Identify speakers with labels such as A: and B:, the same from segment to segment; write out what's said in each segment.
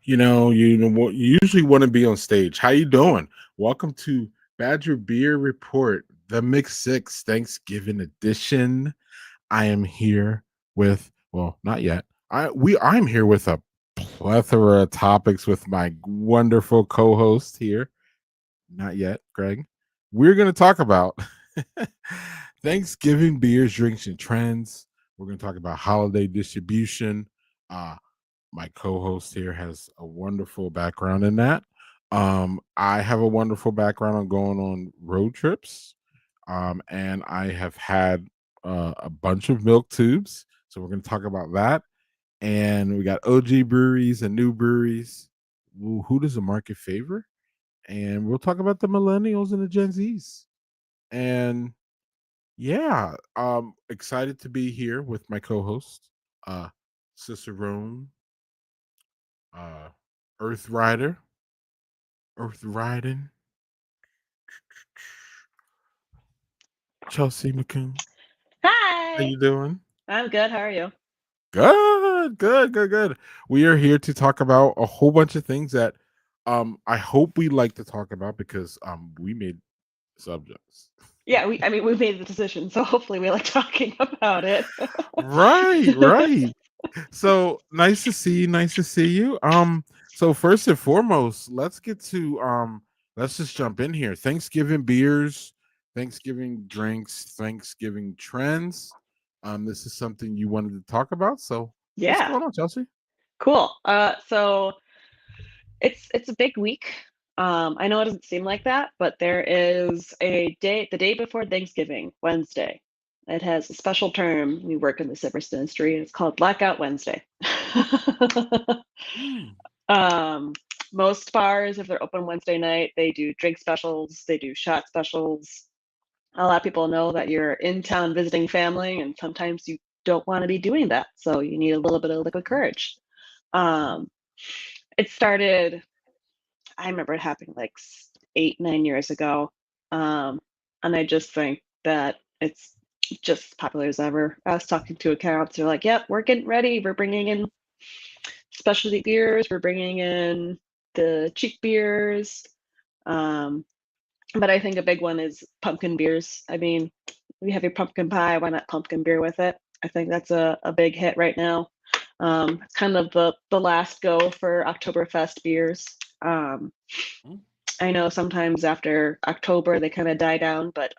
A: You know what, you usually want to be on stage. How you doing? Welcome to Badger Beer Report, the Mix Six Thanksgiving edition. I am here with, well, not yet. I'm here with a plethora of topics with my wonderful co-host here. Not yet, Greg. We're going to talk about Thanksgiving beers, drinks, and trends. We're going to talk about holiday distribution. Uh, my co-host here has a wonderful background in that. I have a wonderful background on going on road trips, and I have had a bunch of milk tubes. So we're going to talk about that. And we got OG breweries and new breweries. Who does the market favor? And we'll talk about the millennials and the Gen Zs. And yeah, excited to be here with my co-host, uh, Cicerone, uh, Earth Rider, Earth Riding, Chelsea McCoon. How
B: Hi,
A: you doing?
B: I'm good. How are you?
A: Good, good, good, good. We are here to talk about a whole bunch of things that I hope we like to talk about because we made subjects.
B: Yeah, we made the decision, so hopefully we like talking about it.
A: Right, right. So nice to see you. Nice to see you. So first and foremost, let's just jump in here. Thanksgiving beers, Thanksgiving drinks, Thanksgiving trends. This is something you wanted to talk about. So what's
B: Yeah,
A: going on, Chelsea?
B: cool. So it's a big week. I know it doesn't seem like that, but there is the day before Thanksgiving, Wednesday. It has a special term. We work in the service industry. It's called Blackout Wednesday.
A: Mm,
B: Um, Most bars, if they're open Wednesday night, they do drink specials, they do shot specials. A lot of people know that you're in town visiting family, and sometimes you don't want to be doing that. So you need a little bit of liquid courage. Um, it started, I remember it happening like 8, 9 years ago. Um, and I just think that it's just as popular as ever. I was talking to accounts, they're like, yep, we're getting ready. We're bringing in specialty beers, we're bringing in the cheap beers. Um, but I think a big one is pumpkin beers. I mean, we have your pumpkin pie, why not pumpkin beer with it? I think that's a big hit right now. It's kind of the last go for Oktoberfest beers. Um,
A: mm,
B: I know sometimes after October they kind of die down, but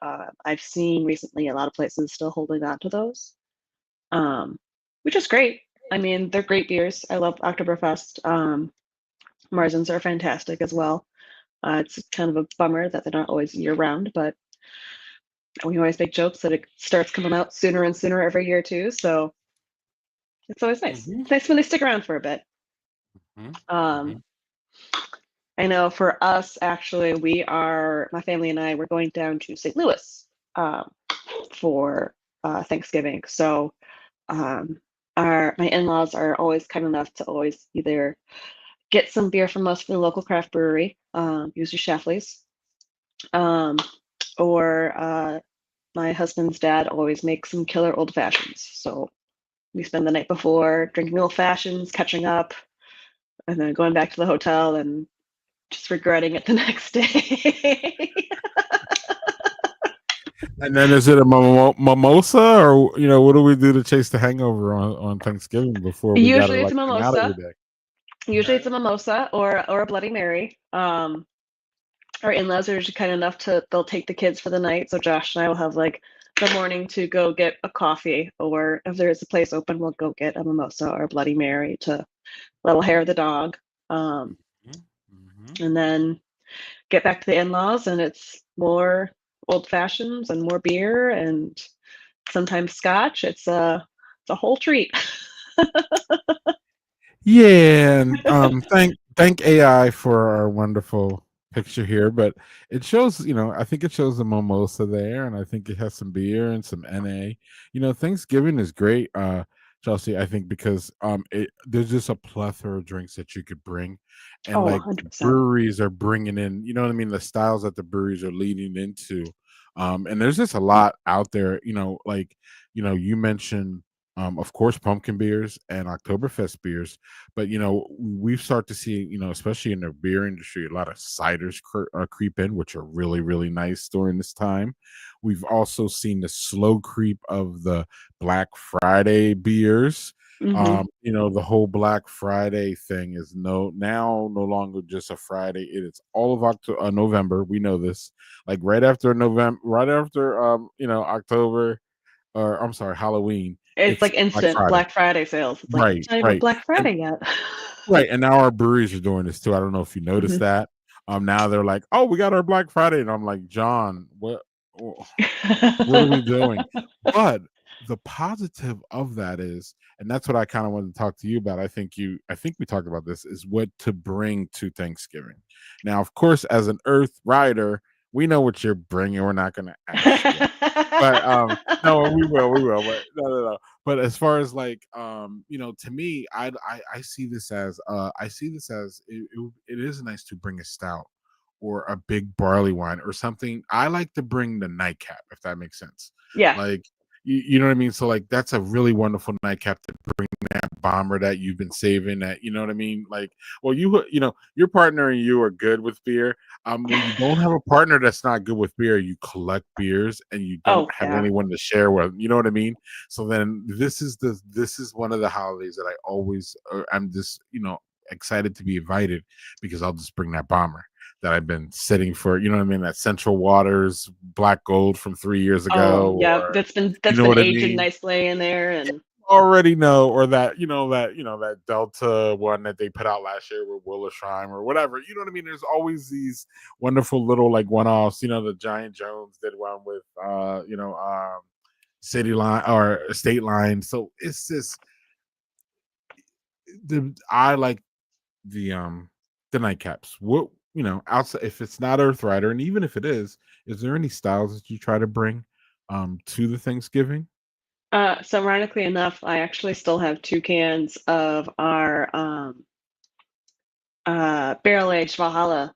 B: I've seen recently a lot of places still holding on to those, um, which is great. I mean, they're great beers. I love Oktoberfest. Marzens are fantastic as well. It's kind of a bummer that they're not always year round, but we always make jokes that it starts coming out sooner and sooner every year too. So it's always nice.
A: mhm,
B: It's nice when they stick around for a bit.
A: mhm,
B: Um,
A: mhm.
B: I know for us, actually, my family and I, we're going down to St. Louis for Thanksgiving. So um, my in-laws are always kind enough to always either get some beer from us from the local craft brewery, usually Schlafly's, um, or my husband's dad always makes some killer old fashions. So we spend the night before drinking old fashions, catching up, and then going back to the hotel and just regretting it the next day.
A: And then is it a mimosa, or what do we do to chase the hangover on Thanksgiving before we gotta
B: Usually it's
A: like
B: a
A: hang out every
B: mimosa.
A: day?
B: Usually it's
A: Okay.
B: a mimosa or a Bloody Mary. Our in-laws are just kind enough they'll take the kids for the night. So Josh and I will have like the morning to go get a coffee, or if there is a place open, we'll go get a mimosa or a Bloody Mary to little hair of the dog. Um,
A: Mhm, mhm.
B: and then get back to the in-laws, and it's more old fashions and more beer and sometimes scotch. It's a whole treat.
A: Yeah, and thank AI for our wonderful picture here, but it shows, I think it shows the mimosa there, and I think it has some beer and some NA. Thanksgiving is great, Chelsea, I think because there's just a plethora of drinks that you could bring, and
B: Oh,
A: like
B: 100%.
A: breweries are bringing in, you know what I mean, the styles that the breweries are leading into. And there's just a lot out there, you mentioned Of course, pumpkin beers and Oktoberfest beers. But we've started to see, especially in the beer industry, a lot of ciders creep in, which are really, really nice during this time. We've also seen the slow creep of the Black Friday beers.
B: Hmm.
A: The whole Black Friday thing is no longer just a Friday. It is all of November. We know this. Like right after November, right after October, or I'm sorry, Halloween,
B: It's
A: it's
B: like
A: Black
B: instant
A: Friday.
B: Black Friday sales. It's like,
A: Right,
B: it's not even
A: right,
B: Black
A: and
B: Friday yet.
A: right, and now our breweries are doing this too. I don't know if you noticed
B: Mhm.
A: that. Now they're like, "Oh, we got our Black Friday," and I'm like, "John, what are we doing?" But the positive of that is, and that's what I kind of wanted to talk to you about. I think we talked about this, is what to bring to Thanksgiving. Now, of course, as an Earth rider, we know what you're bringing. We're not going to ask you, but no, we will, but no. But as far as like to me, I see this as it is nice to bring a stout or a big barley wine or something. I like to bring the nightcap, if that makes sense.
B: Yeah.
A: Like, you know what I mean? So like that's a really wonderful nightcap to bring, that bomber that you've been saving, that you know what I mean? Like, well, your partner and you are good with beer. When you don't have a partner that's not good with beer, you collect beers and you don't
B: Oh,
A: have
B: yeah.
A: anyone to share with. You know what I mean? So then this is one of the holidays that I always I'm just excited to be invited, because I'll just bring that bomber that I've been sitting for, you know what I mean? That Central Waters Black Gold from 3 years
B: Oh,
A: ago,
B: yeah.
A: or you
B: That's
A: know
B: been
A: what I
B: aging
A: mean?
B: nicely in there, and
A: Already know, or that Delta one that they put out last year with Willisheim or whatever. You know what I mean? There's always these wonderful little like one-offs. The Giant Jones did one with City Line or State Line. So it's just I like the nightcaps. What outside, if it's not Earth Rider, and even if it is there any styles that you try to bring to the Thanksgiving?
B: so ironically enough, I actually still have 2 cans of our, barrel-aged Valhalla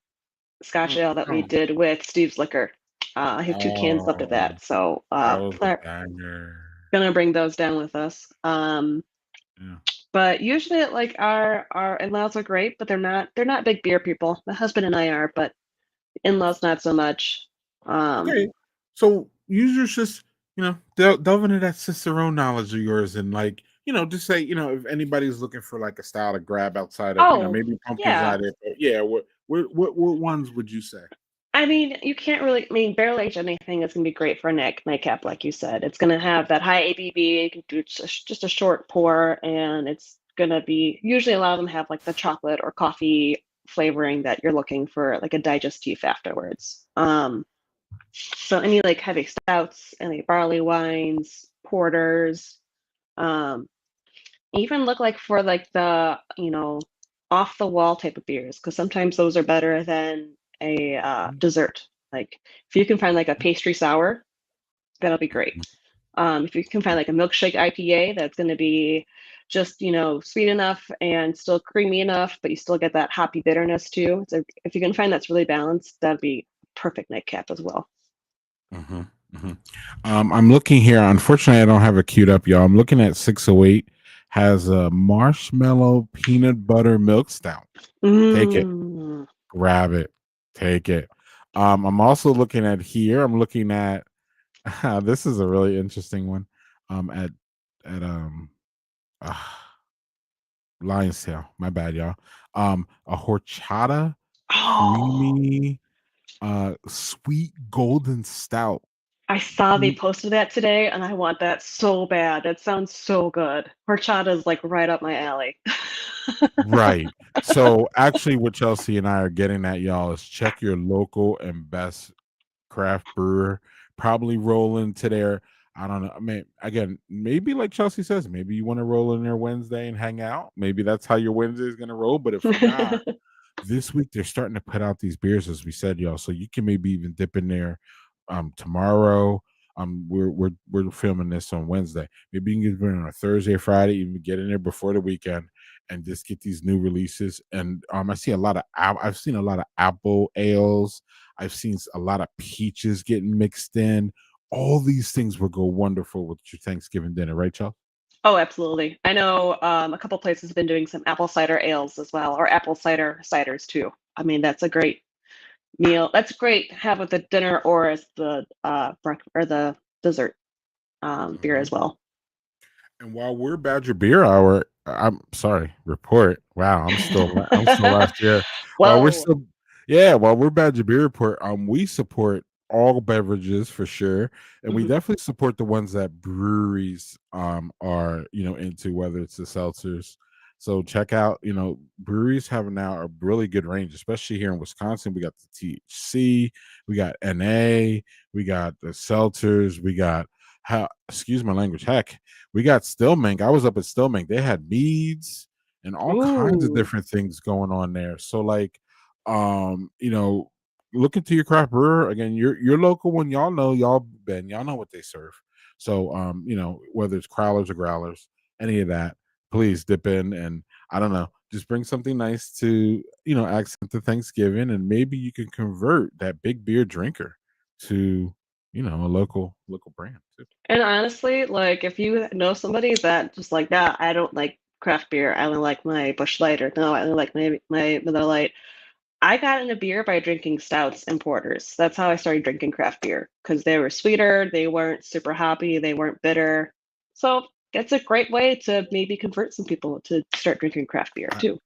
B: Scotch
A: Mm,
B: ale that we
A: oh,
B: did with Steve's Liquor. I have 2 cans left of
A: oh,
B: that, so,
A: that was a banger.
B: gonna bring those down with us.
A: Yeah.
B: But usually, like, our in-laws are great, but they're not big beer people. My husband and I are, but in-laws not so much. Um,
A: Okay. So users just, delve into that Cicerone knowledge of yours, and like, just say, if anybody's looking for like a style to grab outside of,
B: oh,
A: maybe pumpkin's
B: yeah.
A: not it, but yeah, what ones would you say?
B: I mean, you can't really. I mean, barrel aged anything is gonna be great for a nightcap, like you said. It's gonna have that high ABV. You can do just a short pour, and it's gonna be usually a lot of them have like the chocolate or coffee flavoring that you're looking for, like a digestif afterwards. So any like heavy stouts, any barley wines, porters, um, even look like for like the off the wall type of beers, because sometimes those are better than a dessert. Like if you can find like a pastry sour, that'll be great. If you can find like a milkshake IPA, that's going to be just sweet enough and still creamy enough, but you still get that hoppy bitterness too. So if you can find that's really balanced, that'd be perfect nightcap as well.
A: Hmm. Hmm. I'm looking here. Unfortunately, I don't have it queued up, y'all. I'm looking at 608 has a marshmallow peanut butter milk stout. Take it,
B: Mm.
A: grab it, take it. I'm also looking at here. I'm looking at this is a really interesting one. At uh, Lion's Tail. My bad, y'all. A horchata
B: Oh,
A: creamy sweet golden stout.
B: I saw they posted that today, and I want that so bad. That sounds so good. Horchata is like right up my alley.
A: Right. So actually, what Chelsea and I are getting at, y'all, is check your local and best craft brewer. Probably roll into their, I don't know. I mean, again, maybe like Chelsea says, maybe you want to roll in there Wednesday and hang out. Maybe that's how your Wednesday is going to roll. But if not, this week they're starting to put out these beers, as we said, y'all. So you can maybe even dip in there tomorrow. We're filming this on Wednesday. Maybe you can get in on a Thursday or Friday, even get in there before the weekend and just get these new releases. And I see a lot of I've seen a lot of apple ales. I've seen a lot of peaches getting mixed in. All these things will go wonderful with your Thanksgiving dinner, right, y'all?
B: Oh, absolutely. I know a couple places have been doing some apple cider ales as well, or apple cider ciders too. I mean, that's a great meal. That's great to have with the dinner or as the or the dessert beer
A: Mhm.
B: as well.
A: And while we're Badger Beer Hour, I'm sorry, report. Wow, I'm still last year. While we're
B: Whoa.
A: still yeah, while we're Badger Beer Report, we support all beverages for sure, and we
B: Mhm.
A: definitely support the ones that breweries are into, whether it's the seltzers. So check out, breweries have now a really good range, especially here in Wisconsin. We got the THC, we got NA, we got the seltzers, we got how excuse my language, heck, we got Stillmink. I was up at Stillmink. They had meads and all kinds of
B: Ooh.
A: different things going on there. So like, look into your craft brewer again. Your local one, y'all know what they serve. So whether it's crowlers or growlers, any of that, please dip in and I don't know, just bring something nice to accent to Thanksgiving, and maybe you can convert that big beer drinker to a local brand too.
B: And honestly, like if you know somebody that just like that, I don't like craft beer. I only like my Busch Light, or no, I only like my Miller Lite. I got into beer by drinking stouts and porters. That's how I started drinking craft beer because they were sweeter, they weren't super hoppy, they weren't bitter. So that's a great way to maybe convert some people to start drinking craft beer too.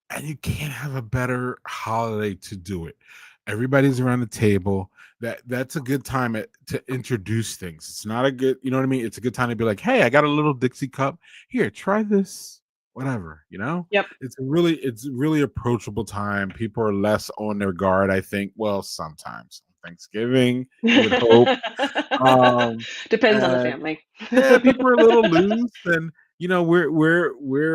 A: And you can't have a better holiday to do it. Everybody's around the table. That's a good time to introduce things. It's not a good, you know what I mean? It's a good time to be like, "Hey, I got a little Dixie cup. Here, try this." Whatever, you know?
B: Yep.
A: It's a really approachable time. People are less on their guard, I think. Well, sometimes. On Thanksgiving, you would hope. Um
B: Depends on the
A: and
B: family.
A: yeah, people are a little loose, and we're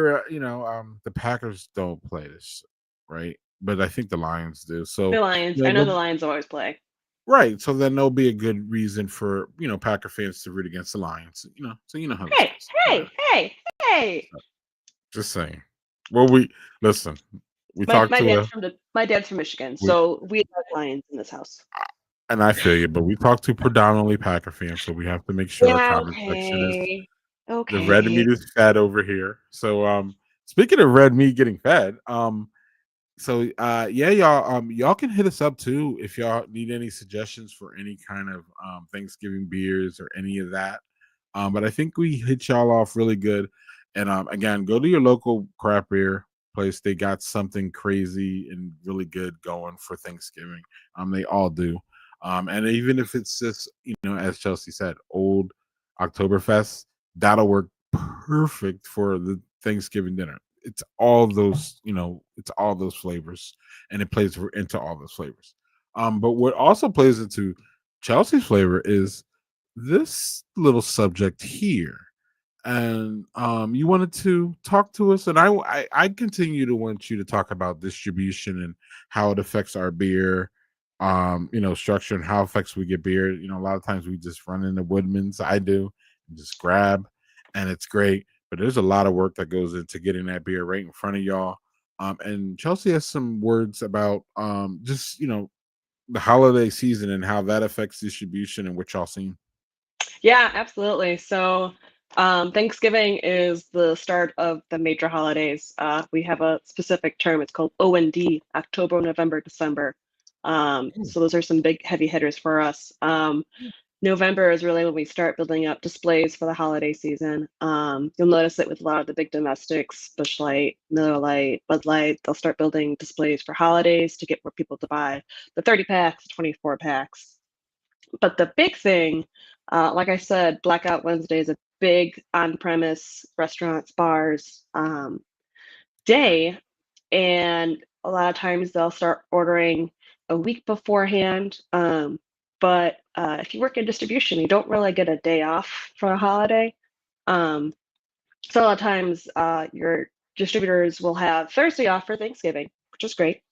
A: the Packers don't play this, right? But I think the Lions do.
B: The
A: So
B: Lions.
A: you
B: I
A: know,
B: know the
A: they'll-
B: Lions always play.
A: right. So then there'll be a good reason for Packer fans to root against the Lions. So you know how this
B: Hey,
A: goes.
B: hey, hey, hey.
A: Just saying. Well, we listen. We
B: My
A: talked
B: my
A: to
B: dad's
A: a
B: from the my dad's from Michigan,
A: we,
B: so we like Lions in this house.
A: and I feel you, but we talked to predominantly Packer fans, so we have to make sure our
B: Yeah,
A: comment section is
B: okay.
A: the red
B: Okay.
A: meat is fed over here. So speaking of red meat getting fed, so yeah, y'all can hit us up too if y'all need any suggestions for any kind of Thanksgiving beers or any of that. But I think we hit y'all off really good. And again, go to your local craft beer place. They got something crazy and really good going for Thanksgiving. They all do. And even if it's just, as Chelsea said, old Oktoberfest, that'll work perfect for the Thanksgiving dinner. It's all those flavors, and it plays into all those flavors. But what also plays into Chelsea's flavor is this little subject here, and you wanted to talk to us, and I continue to want you to talk about distribution and how it affects our beer, structure, and how it affects we get beer. A lot of times we just run into Woodman's. I do, and just grab, and it's great. But there's a lot of work that goes into getting that beer right in front of y'all. And Chelsea has some words about just the holiday season and how that affects distribution and what y'all seen.
B: Yeah, absolutely. So, Thanksgiving is the start of the major holidays. We have a specific term. It's called OND, October, November, December.
A: Mm,
B: So those are some big heavy hitters for us. November is really when we start building up displays for the holiday season. You'll notice it with a lot of the big domestics, Busch Light, Miller Lite, Bud Light. They'll start building displays for holidays to get more people to buy the 30 packs, 24 packs. But the big thing, like I said, Blackout Wednesday is a big on-premise restaurants, bars
A: right.
B: day, and a lot of times they'll start ordering a week beforehand. But if you work in distribution, you don't really get a day off for a holiday. Um, so a lot of times your distributors will have Thursday off for Thanksgiving, which is great.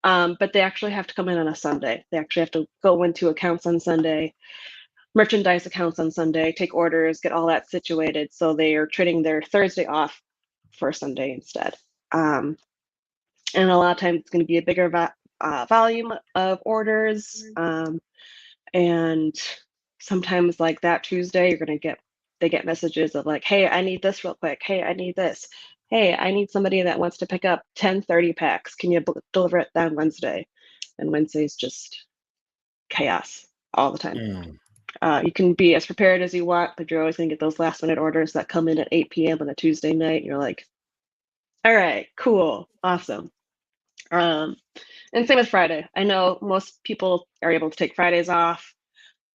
B: But they actually have to come in on a Sunday. They actually have to go into accounts on Sunday, merchandise accounts on Sunday, take orders, get all that situated. So they are trading their Thursday off for Sunday instead. Um, and a lot of times it's going to be a bigger volume of orders. And sometimes, like that Tuesday, you're going to get they get messages of like, hey, I need this real quick. Hey, I need this. Hey, I need somebody that wants to pick up 10 30 packs. Can you deliver it on Wednesday? And Wednesday's just chaos all the time.
A: Mm.
B: You can be as prepared as you want, but you're always going to get those last minute orders that come in at 8 p.m. on a Tuesday night. And you're like, all right, cool, awesome. Um, and same with Friday. I know most people are able to take Fridays off.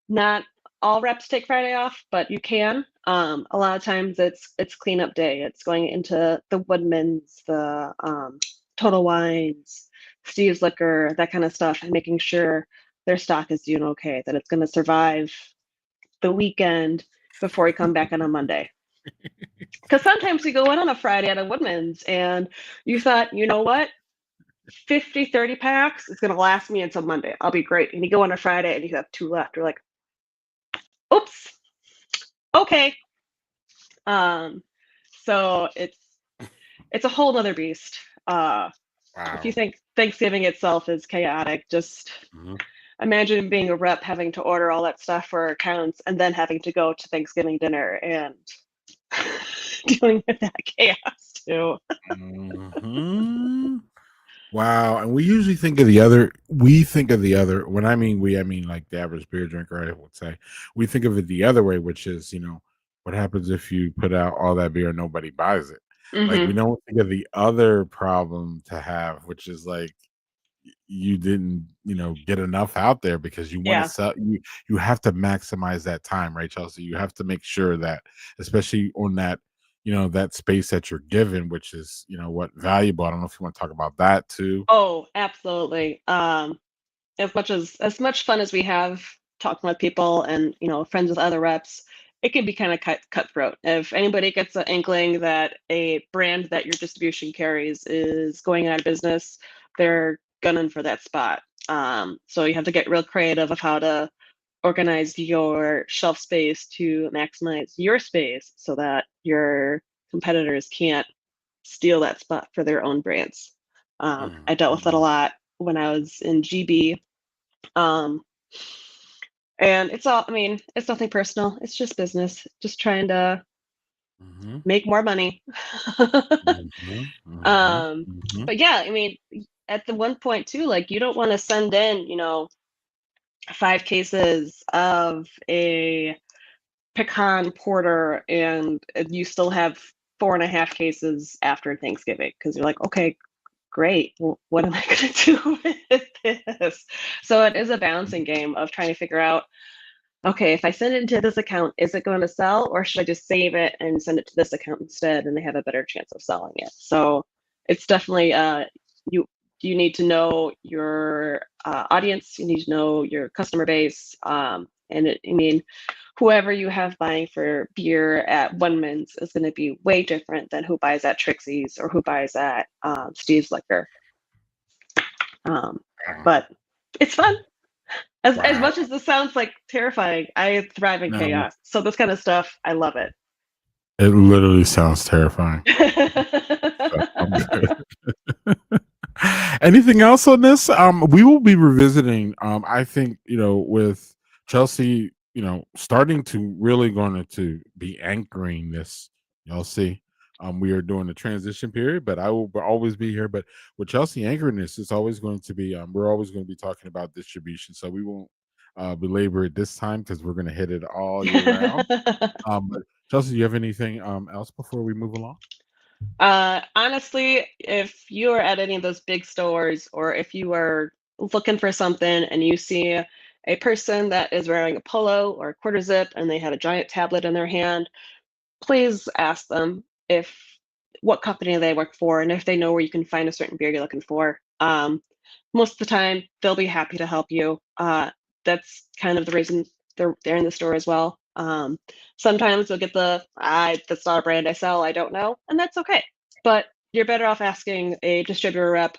B: Not all reps take Friday off, but you can. A lot of times it's cleanup day. It's going into the Woodman's, the Total Wines, Steve's Liquor, that kind of stuff, and making sure their stock is doing okay, that it's going to survive the weekend before you come back on a Monday. Because sometimes you go in on a Friday at a Woodman's and you thought, you know what? 50, 30 packs is going to last me until Monday. I'll be great. And you go on a Friday and you have 2 left. You're like, oops, okay. Um, so it's a whole nother beast. If you
A: Wow.
B: think Thanksgiving itself is chaotic, just
A: Mhm.
B: imagine being a rep having to order all that stuff for accounts and then having to go to Thanksgiving dinner and dealing with that chaos too.
A: Mhm. Wow, and we usually think of the other we think of the other when I mean like the average beer drinker, I would say. We think of it the other way, which is, what happens if you put out all that beer and nobody buys it? Like, we
B: Hmm.
A: don't think of the other problem to have, which is like you didn't, get enough out there because you want to
B: Yeah.
A: sell you have to maximize that time, right, Chelsea? You have to make sure that, especially on that, that space that you're given, which is, what valuable. I don't know if you want to talk about that too.
B: Oh, absolutely. As much fun as we have talking with people and friends with other reps, it can be kind of cutthroat. If anybody gets an inkling that a brand that your distribution carries is going out of business, they're gunning for that spot. So you have to get real creative of how to organize your shelf space to maximize your space so that your competitors can't steal that spot for their own brands. I dealt with that a
A: Mhm,
B: lot when I was in GB. Um, and I mean, it's nothing personal. It's just business, just trying to
A: mhm,
B: make more money.
A: mhm, mhm,
B: um,
A: mhm,
B: but yeah, I mean, at the one point too, like you don't want to send in, 5 cases of a pecan porter and you still have 4.5 cases after Thanksgiving because you're like, okay, great. Well, what am I going to do with this? So it is a balancing game of trying to figure out, okay, if I send it into this account, is it going to sell or should I just save it and send it to this account instead and they have a better chance of selling it? So it's definitely you you need to know your audience, you need to know your customer base, I mean, whoever you have buying for beer at One Man's is going to be way different than who buys at Trixie's or who buys at Steve's Liquor. Um,
A: wow,
B: but it's fun. As
A: wow.
B: much as this sounds like terrifying, I thrive in
A: No,
B: chaos. So this kind of stuff, I love it.
A: it literally sounds terrifying. So I'm good. Anything else on this? We will be revisiting. I think with Chelsea, starting to really going to be anchoring this. You'll see. We are doing the transition period, but I will always be here. But with Chelsea anchoring this, it's always going to be. We're always going to be talking about distribution, so we won't belabor it this time because we're going to hit it all year round. But Chelsea, do you have anything else before we move along?
B: Honestly, if you are at any of those big stores or if you are looking for something and you see a person that is wearing a polo or a quarter zip and they have a giant tablet in their hand, please ask them if what company they work for and if they know where you can find a certain beer you're looking for. Most of the time, they'll be happy to help you. That's kind of the reason they're in the store as well. Sometimes you'll get that's not a brand I sell, I don't know, and that's okay. But you're better off asking a distributor rep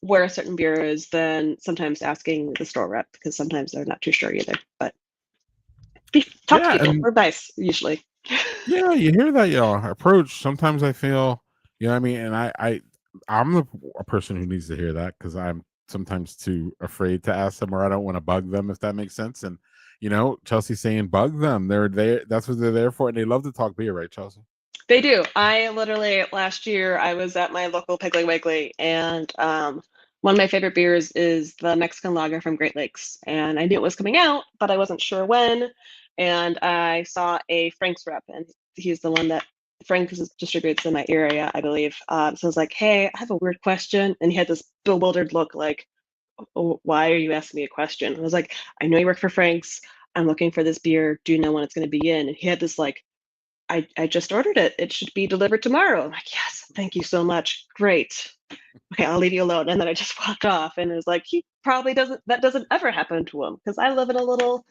B: where a certain beer is than sometimes asking the store rep because sometimes they're not too sure either. But talk to
A: Yeah,
B: people.
A: and
B: We're nice usually.
A: yeah, you hear that, approach. Sometimes I feel, what I mean, and I'm a person who needs to hear that because I'm sometimes too afraid to ask them, or I don't want to bug them, if that makes sense. And Chelsea's saying bug them. They're there. That's what they're there for, and they love to talk beer, right, Chelsea?
B: They do. I literally last year I was at my local Piggly Wiggly, and one of my favorite beers is the Mexican lager from Great Lakes, and I knew it was coming out, but I wasn't sure when. And I saw a Frank's rep, and he's the one that Frank's distributes in my area, I believe. So I was like, "Hey, I have a weird question," and he had this bewildered look, like, "Oh, why are you asking me a question?" I was like, "I know you work for Frank's. I'm looking for this beer. Do you know when it's going to be in?" And he had this like, I just ordered it. It should be delivered tomorrow. I'm like, yes, thank you so much. Great. Okay, I'll leave you alone. And then I just walked off, and it was like, he probably doesn't, that doesn't ever happen to him because I live in a little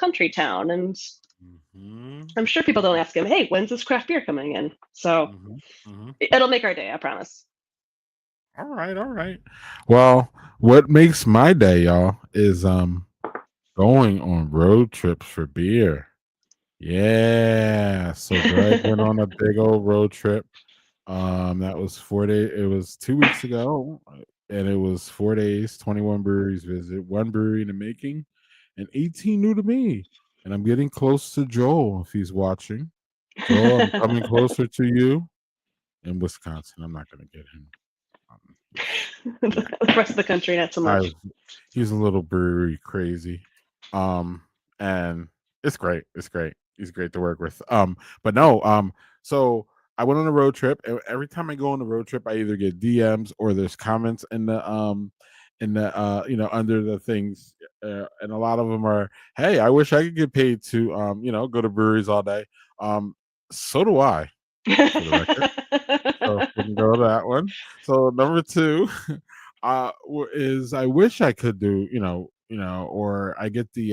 B: country town, and
A: Mhm.
B: I'm sure people don't ask him, hey, when's this craft beer coming in? So
A: Mhm. Mhm.
B: it'll make our day, I promise.
A: All right, all right. Well, what makes my day, y'all, is going on road trips for beer. Yeah. So Greg went on a big old road trip. That was 4 days. It was 2 weeks ago, and it was 4 days, 21 breweries visit, one brewery in the making, and 18 new to me. And I'm getting close to Joel if he's watching. Joel, I'm coming closer to you in Wisconsin. I'm not going to get him. Yeah,
B: The rest of the country, not so
A: I
B: much.
A: he's a little brewery crazy. And it's great. It's great. He's great to work with. But no, so I went on a road trip. And every time I go on a road trip, I either get DMs or there's comments in the under the things. And a lot of them are, hey, I wish I could get paid to go to breweries all day. Um, so do I, for the record. So we can go to that one. So number two, is I wish I could do, or I get the,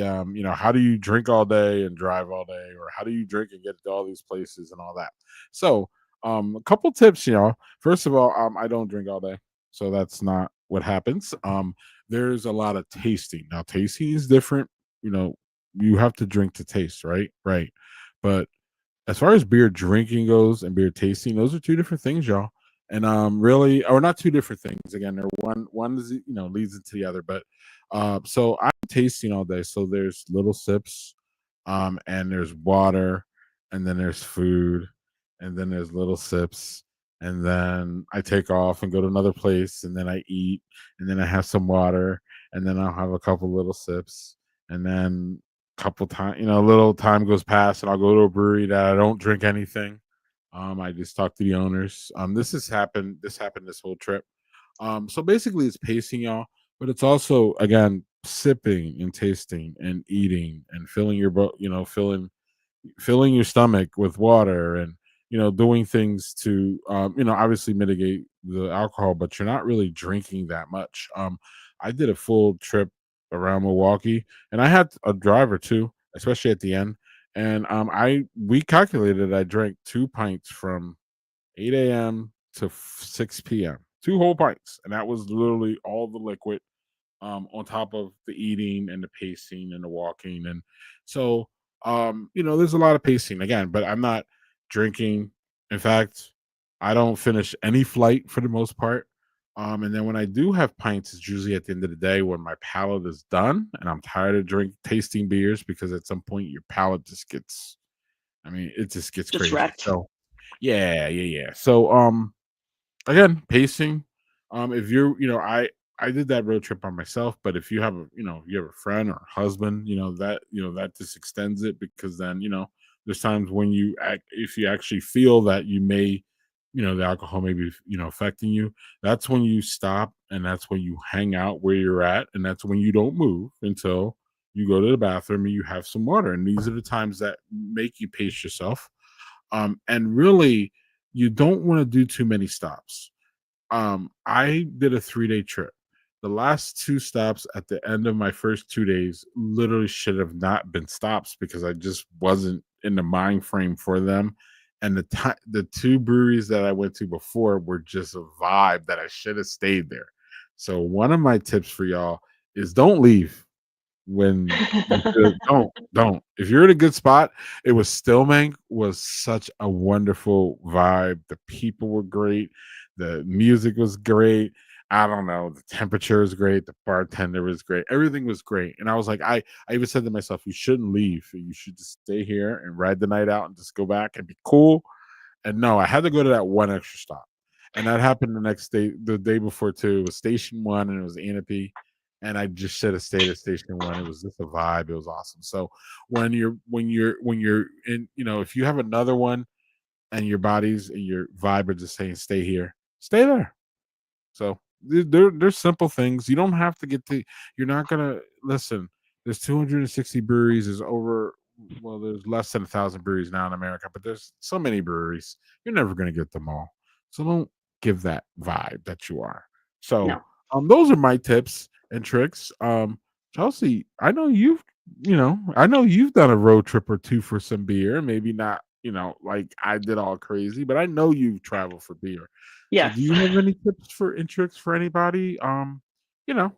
A: how do you drink all day and drive all day, or how do you drink and get to all these places and all that. So, a couple tips, First of all, I don't drink all day, so that's not what happens. There's a lot of tasting. Now, tasting is different. You know, you have to drink to taste, right? Right. But as far as beer drinking goes and beer tasting, those are two different things, y'all. And really, or not two different things. Again, they're one is leads into the other. But so I'm tasting all day. So there's little sips, and there's water, and then there's food, and then there's little sips, and then I take off and go to another place, and then I eat, and then I have some water, and then I'll have a couple little sips, and then couple time a little time goes past, and I'll go to a brewery that I don't drink anything. I just talk to the owners. This happened this whole trip. So basically it's pacing, y'all, but it's also again sipping and tasting and eating and filling your filling your stomach with water, and doing things to obviously mitigate the alcohol, but you're not really drinking that much. I did a full trip around Milwaukee, and I had a driver too, especially at the end. And I we calculated I drank 2 pints from 8 a.m. to 6 p.m., 2 whole pints, and that was literally all the liquid, on top of the eating and the pacing and the walking. And so, there's a lot of pacing again, but I'm not drinking. In fact, I don't finish any flight for the most part. And then when I do have pints, it's usually at the end of the day when my palate is done and I'm tired of tasting beers, because at some point your palate just gets, I mean, it just gets
B: Just
A: crazy.
B: wrecked.
A: So yeah, yeah, yeah. So again, pacing. If you're, I did that road trip by myself, but if you have you have a friend or a husband, that just extends it, because then there's times when if you actually feel that you may, the alcohol may be affecting you. That's when you stop, and that's when you hang out where you're at, and that's when you don't move until you go to the bathroom and you have some water. And these are the times that make you pace yourself. And really, you don't want to do too many stops. I did a 3-day trip. The last two stops at the end of my first 2 days literally should have not been stops, because I just wasn't in the mind frame for them. And the two breweries that I went to before were just a vibe that I should have stayed there. So one of my tips for y'all is don't leave when you should. Don't. If you're in a good spot, it was Stillman was such a wonderful vibe. The people were great. The music was great. I don't know. The temperature is great. The bartender was great. Everything was great. And I was like, I even said to myself, you shouldn't leave. You should just stay here and ride the night out and just go back and be cool. And no, I had to go to that one extra stop. And that happened the next day, the day before too. It was station one and it was Anape. And I just should have stayed at station one. It was just a vibe. It was awesome. So when you're in, if you have another one and your bodies and your vibe are just saying stay here, stay there. So there's simple things. You don't have to get to. You're not gonna listen. There's 260 breweries. There's over. Well, there's less than 1,000 breweries now in America, but there's so many breweries. You're never gonna get them all. So don't give that vibe that you are. So
B: No.
A: those are my tips and tricks. Chelsea, I know you've done a road trip or two for some beer. Maybe not, like I did all crazy, but I know you've traveled for beer. So do
B: Yes.
A: you have any tips for and tricks for anybody? You know,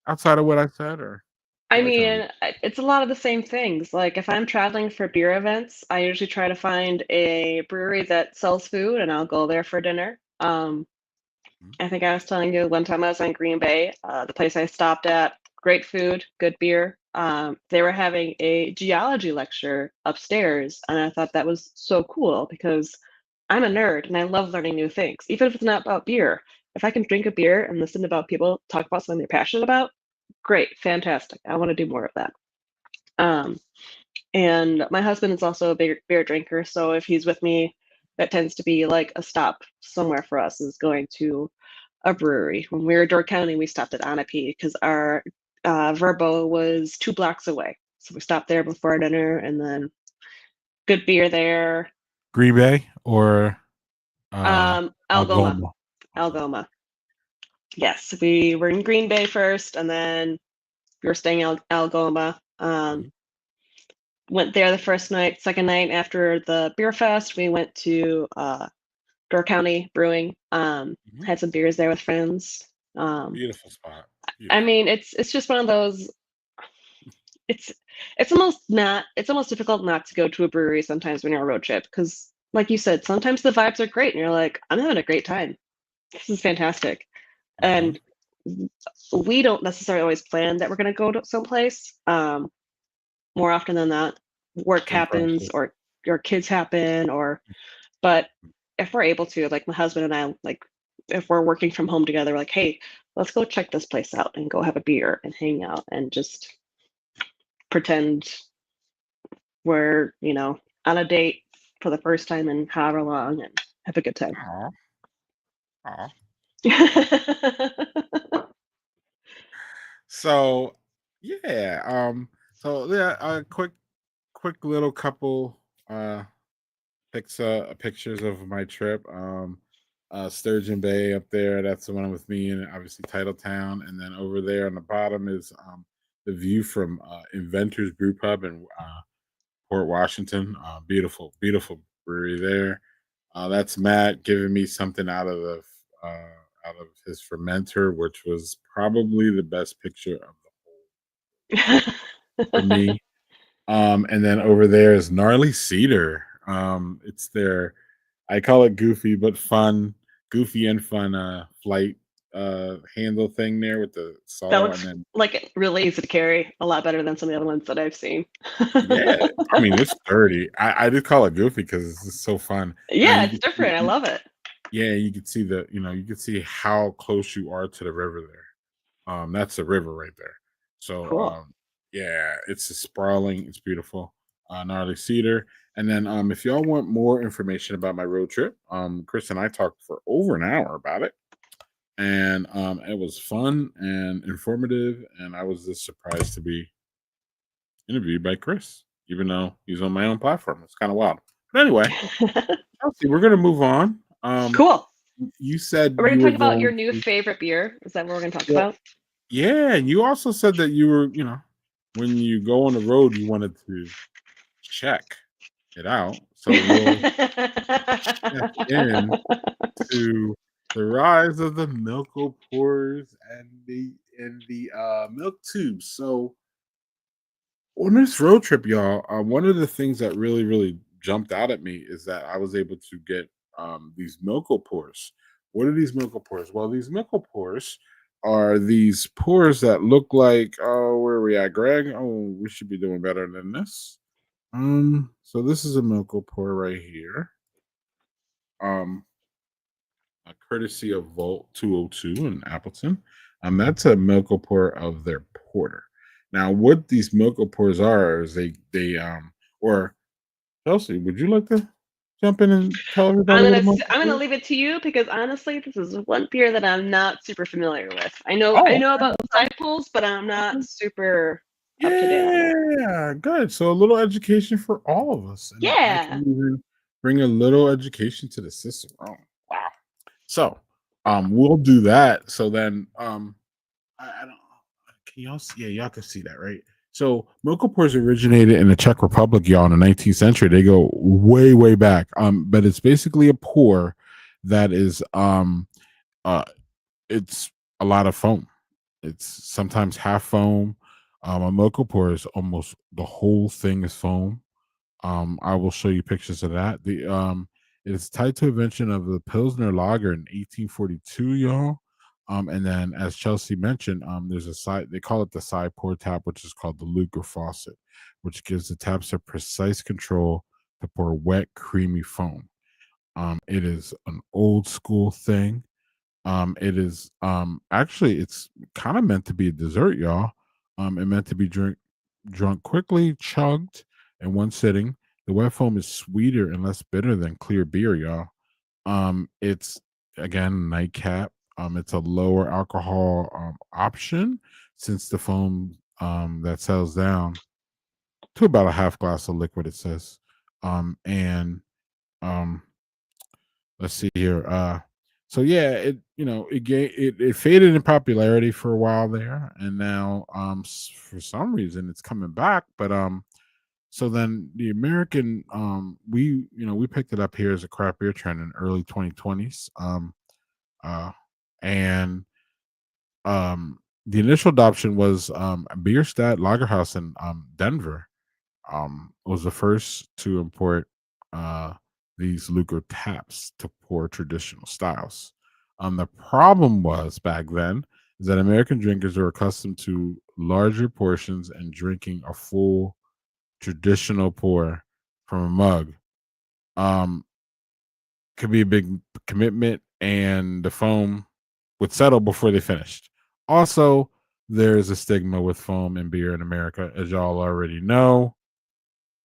A: outside of what I said, or
B: I
A: did I kind of
B: mean, it's a lot of the same things. Like if I'm traveling for beer events, I usually try to find a brewery that sells food and I'll go there for dinner.
A: Mhm.
B: I think I was telling you one time I was in Green Bay, the place I stopped at, great food, good beer. They were having a geology lecture upstairs, and I thought that was so cool because I'm a nerd and I love learning new things, even if it's not about beer. If I can drink a beer and listen about people talk about something they're passionate about, great, fantastic. I want to do more of that. Um, and my husband is also a big beer drinker, so if he's with me, that tends to be like a stop somewhere for us is going to a brewery. When we were in Door County, we stopped at Anape because our Verbo was 2 blocks away. So we stopped there before dinner and then good beer there.
A: Green Bay or
B: Algoma.
A: Algoma? Algoma.
B: Algoma. Yes, we were in Green Bay first and then we were staying in Algoma.
A: Mhm,
B: Went there the first night. Second night after the beer fest, we went to Door County Brewing.
A: mhm.
B: Had some beers there with friends. Um,
A: Beautiful spot.
B: I
A: Beautiful.
B: mean, it's just one of those. It's it's almost difficult not to go to a brewery sometimes when you're on a road trip because, like you said, sometimes the vibes are great and you're like, I'm having a great time. This is fantastic.
A: Hmm.
B: And we don't necessarily always plan that we're going to go to someplace. More often than not, work
A: It's impressive.
B: happens or your kids happen or but if we're able to, like my husband and I, like if we're working from home together, we're like, hey, let's go check this place out and go have a beer and hang out and just pretend we're, on a date for the first time in however long and have a good time.
A: Aw, aw. So yeah, so yeah, a quick little couple pictures of my trip. Sturgeon Bay up there, that's the one with me, and obviously Titletown, and then over there on the bottom is the view from Inventors Brew Pub in Port Washington. Beautiful brewery there. That's Matt giving me something out of his fermenter, which was probably the best picture of the whole for me. And then over there is Gnarly Cedar. It's their, I call it goofy and fun flight handle thing there with the
B: That
A: saw, and
B: looks
A: then
B: like it really easy to carry, a lot better than some of the other ones that I've seen.
A: yeah, I mean it's sturdy. I just call it goofy because it's just so fun, and
B: Yeah,
A: you
B: it's
A: can see,
B: different. I love it.
A: yeah, you can see you can see how close you are to the river there. That's the river right there. So,
B: Cool.
A: yeah, it's a sprawling, it's beautiful, gnarly cedar. And then, if y'all want more information about my road trip, Chris and I talked for over an hour about it, and it was fun and informative. And I was just surprised to be interviewed by Chris, even though he's on my own platform. It's kind of wild. But anyway, Chelsea, we're gonna move on.
B: Cool.
A: You said
B: We're going
A: you
B: to
A: were
B: talk about
A: going
B: your new
A: to.
B: favorite beer. Is that what we're going to talk
A: Well,
B: about?
A: yeah, and you also said that you were, when you go on the road, you wanted to check it out. So we'll check in to the rise of the Milko Pours and the milk tubes. So on this road trip, y'all, one of the things that really jumped out at me is that I was able to get these Milko Pours, What are these milk pores? Well, these milk pores are these pores that look like, oh, where are we at, Greg? Oh, we should be doing better than this. So this is a milk pour right here. Um, courtesy of Vault 202 in Appleton. That's a milk pour of their porter. Now, what these milk pours are is or Chelsea, would you like to jump in and tell everybody what a milk
B: I'm gonna
A: pour is?
B: leave it to you because honestly, this is one beer that I'm not super familiar with. I
A: Oh,
B: know
A: okay,
B: about
A: okay,
B: side pools, but I'm not
A: okay.
B: super up to date on it.
A: Yeah, good. So a little education for all of us, and I can
B: Yeah.
A: even bring a little education to the system. Oh, wow. So, we'll do that. So then, I don't. Can y'all see? Yeah, y'all can see that, right? So, milk pours originated in the Czech Republic, y'all, in the 19th century. They go way, way back. But it's basically a pour that is, uh, it's a lot of foam. It's sometimes half foam. A milk pour is almost the whole thing is foam. I will show you pictures of that. It is tied to invention of the Pilsner Lager in 1842, y'all. And then, as Chelsea mentioned, there's a side. They call it the side pour tap, which is called the Luger faucet, which gives the taps a precise control to pour wet, creamy foam. It is an old school thing. It is actually it's kind of meant to be a dessert, y'all. It meant to be drunk quickly, chugged in one sitting. The wet foam is sweeter and less bitter than clear beer, y'all. It's again nightcap. It's a lower alcohol option since the foam that settles down to about a half glass of liquid. It says, and um, let's see here. So yeah, it faded in popularity for a while there, and now for some reason it's coming back. But so then the American we picked it up here as a craft beer trend in early 2020s. Uh, and the initial adoption was Bierstadt Lagerhaus in Denver was the first to import uh, these Luger taps to pour traditional styles. The problem was back then is that American drinkers were accustomed to larger portions and drinking a full traditional pour from a mug. Um, could be a big commitment, and the foam would settle before they finished. Also, there's a stigma with foam and beer in America, as y'all already know,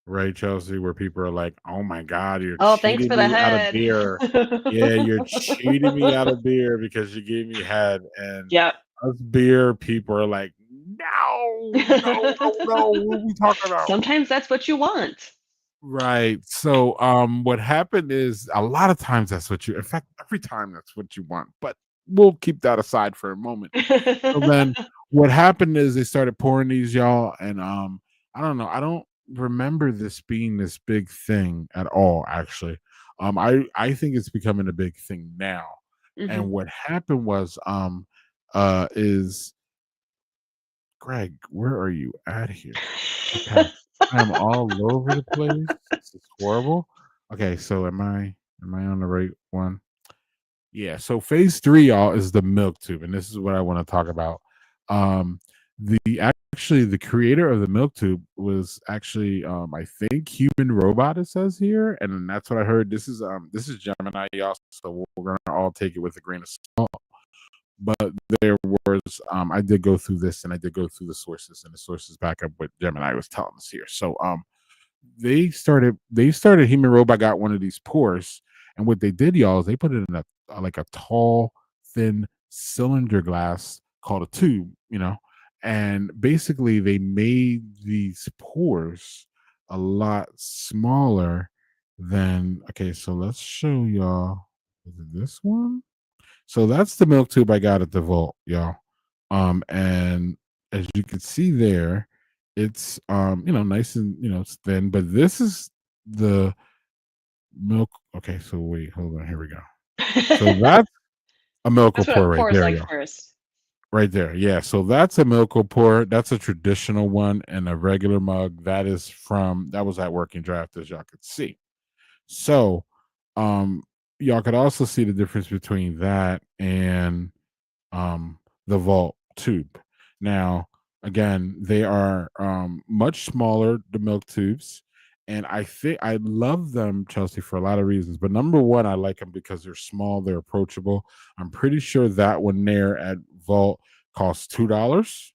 A: right, Chelsea, where people are like, "Oh my god, you're
B: Oh, thanks
A: cheating
B: for the
A: me out of
B: head.
A: beer. Yeah, you're cheating me out of beer because you gave me head." And
B: Yep.
A: us beer people are like, "No, no, no, no. What are we talking about?"
B: Sometimes that's what you want.
A: Right. So, what happened is a lot of times that's what you. In fact, every time that's what you want. But we'll keep that aside for a moment. So then what happened is they started pouring these, y'all, and I don't know. I don't remember this being this big thing at all, actually. I think it's becoming a big thing now.
B: Mhm.
A: And what happened was is Greg, where are you at here? Okay. I am all over the place. This is horrible. Okay, so am I on the right one? Yeah, so phase 3, y'all, is the milk tube, and this is what I want to talk about. The actually the creator of the milk tube was actually I think human robot, it says here, and then that's what I heard. This is Gemini, y'all, so we're gonna all take it with a grain of salt. But there was I did go through this and I did go through the sources, and the sources back up what Gemini was telling us here. So they started human robot got one of these pores, and what they did, y'all, is they put it in like a tall thin cylinder glass called a tube, and basically they made these pores a lot smaller than, okay, so let's show y'all. Is it this one? So that's the milk tube I got at the vault, y'all. And as you can see there, it's nice and it's thin, but this is the milk. Okay, so wait, hold on, here we go. So that's a milk
B: That's what
A: pour
B: it
A: right
B: pours
A: there,
B: like
A: y'all.
B: first.
A: Right there. Yeah. So that's a milk pour. That's a traditional one, and a regular mug. That was at Working Draft, as y'all could see. So y'all could also see the difference between that and um, the Vault tube. Now, again, they are much smaller, the milk tubes, and I think I love them, Chelsea, for a lot of reasons. But number one, I like them because they're small, they're approachable. I'm pretty sure that one there at Vault costs $2,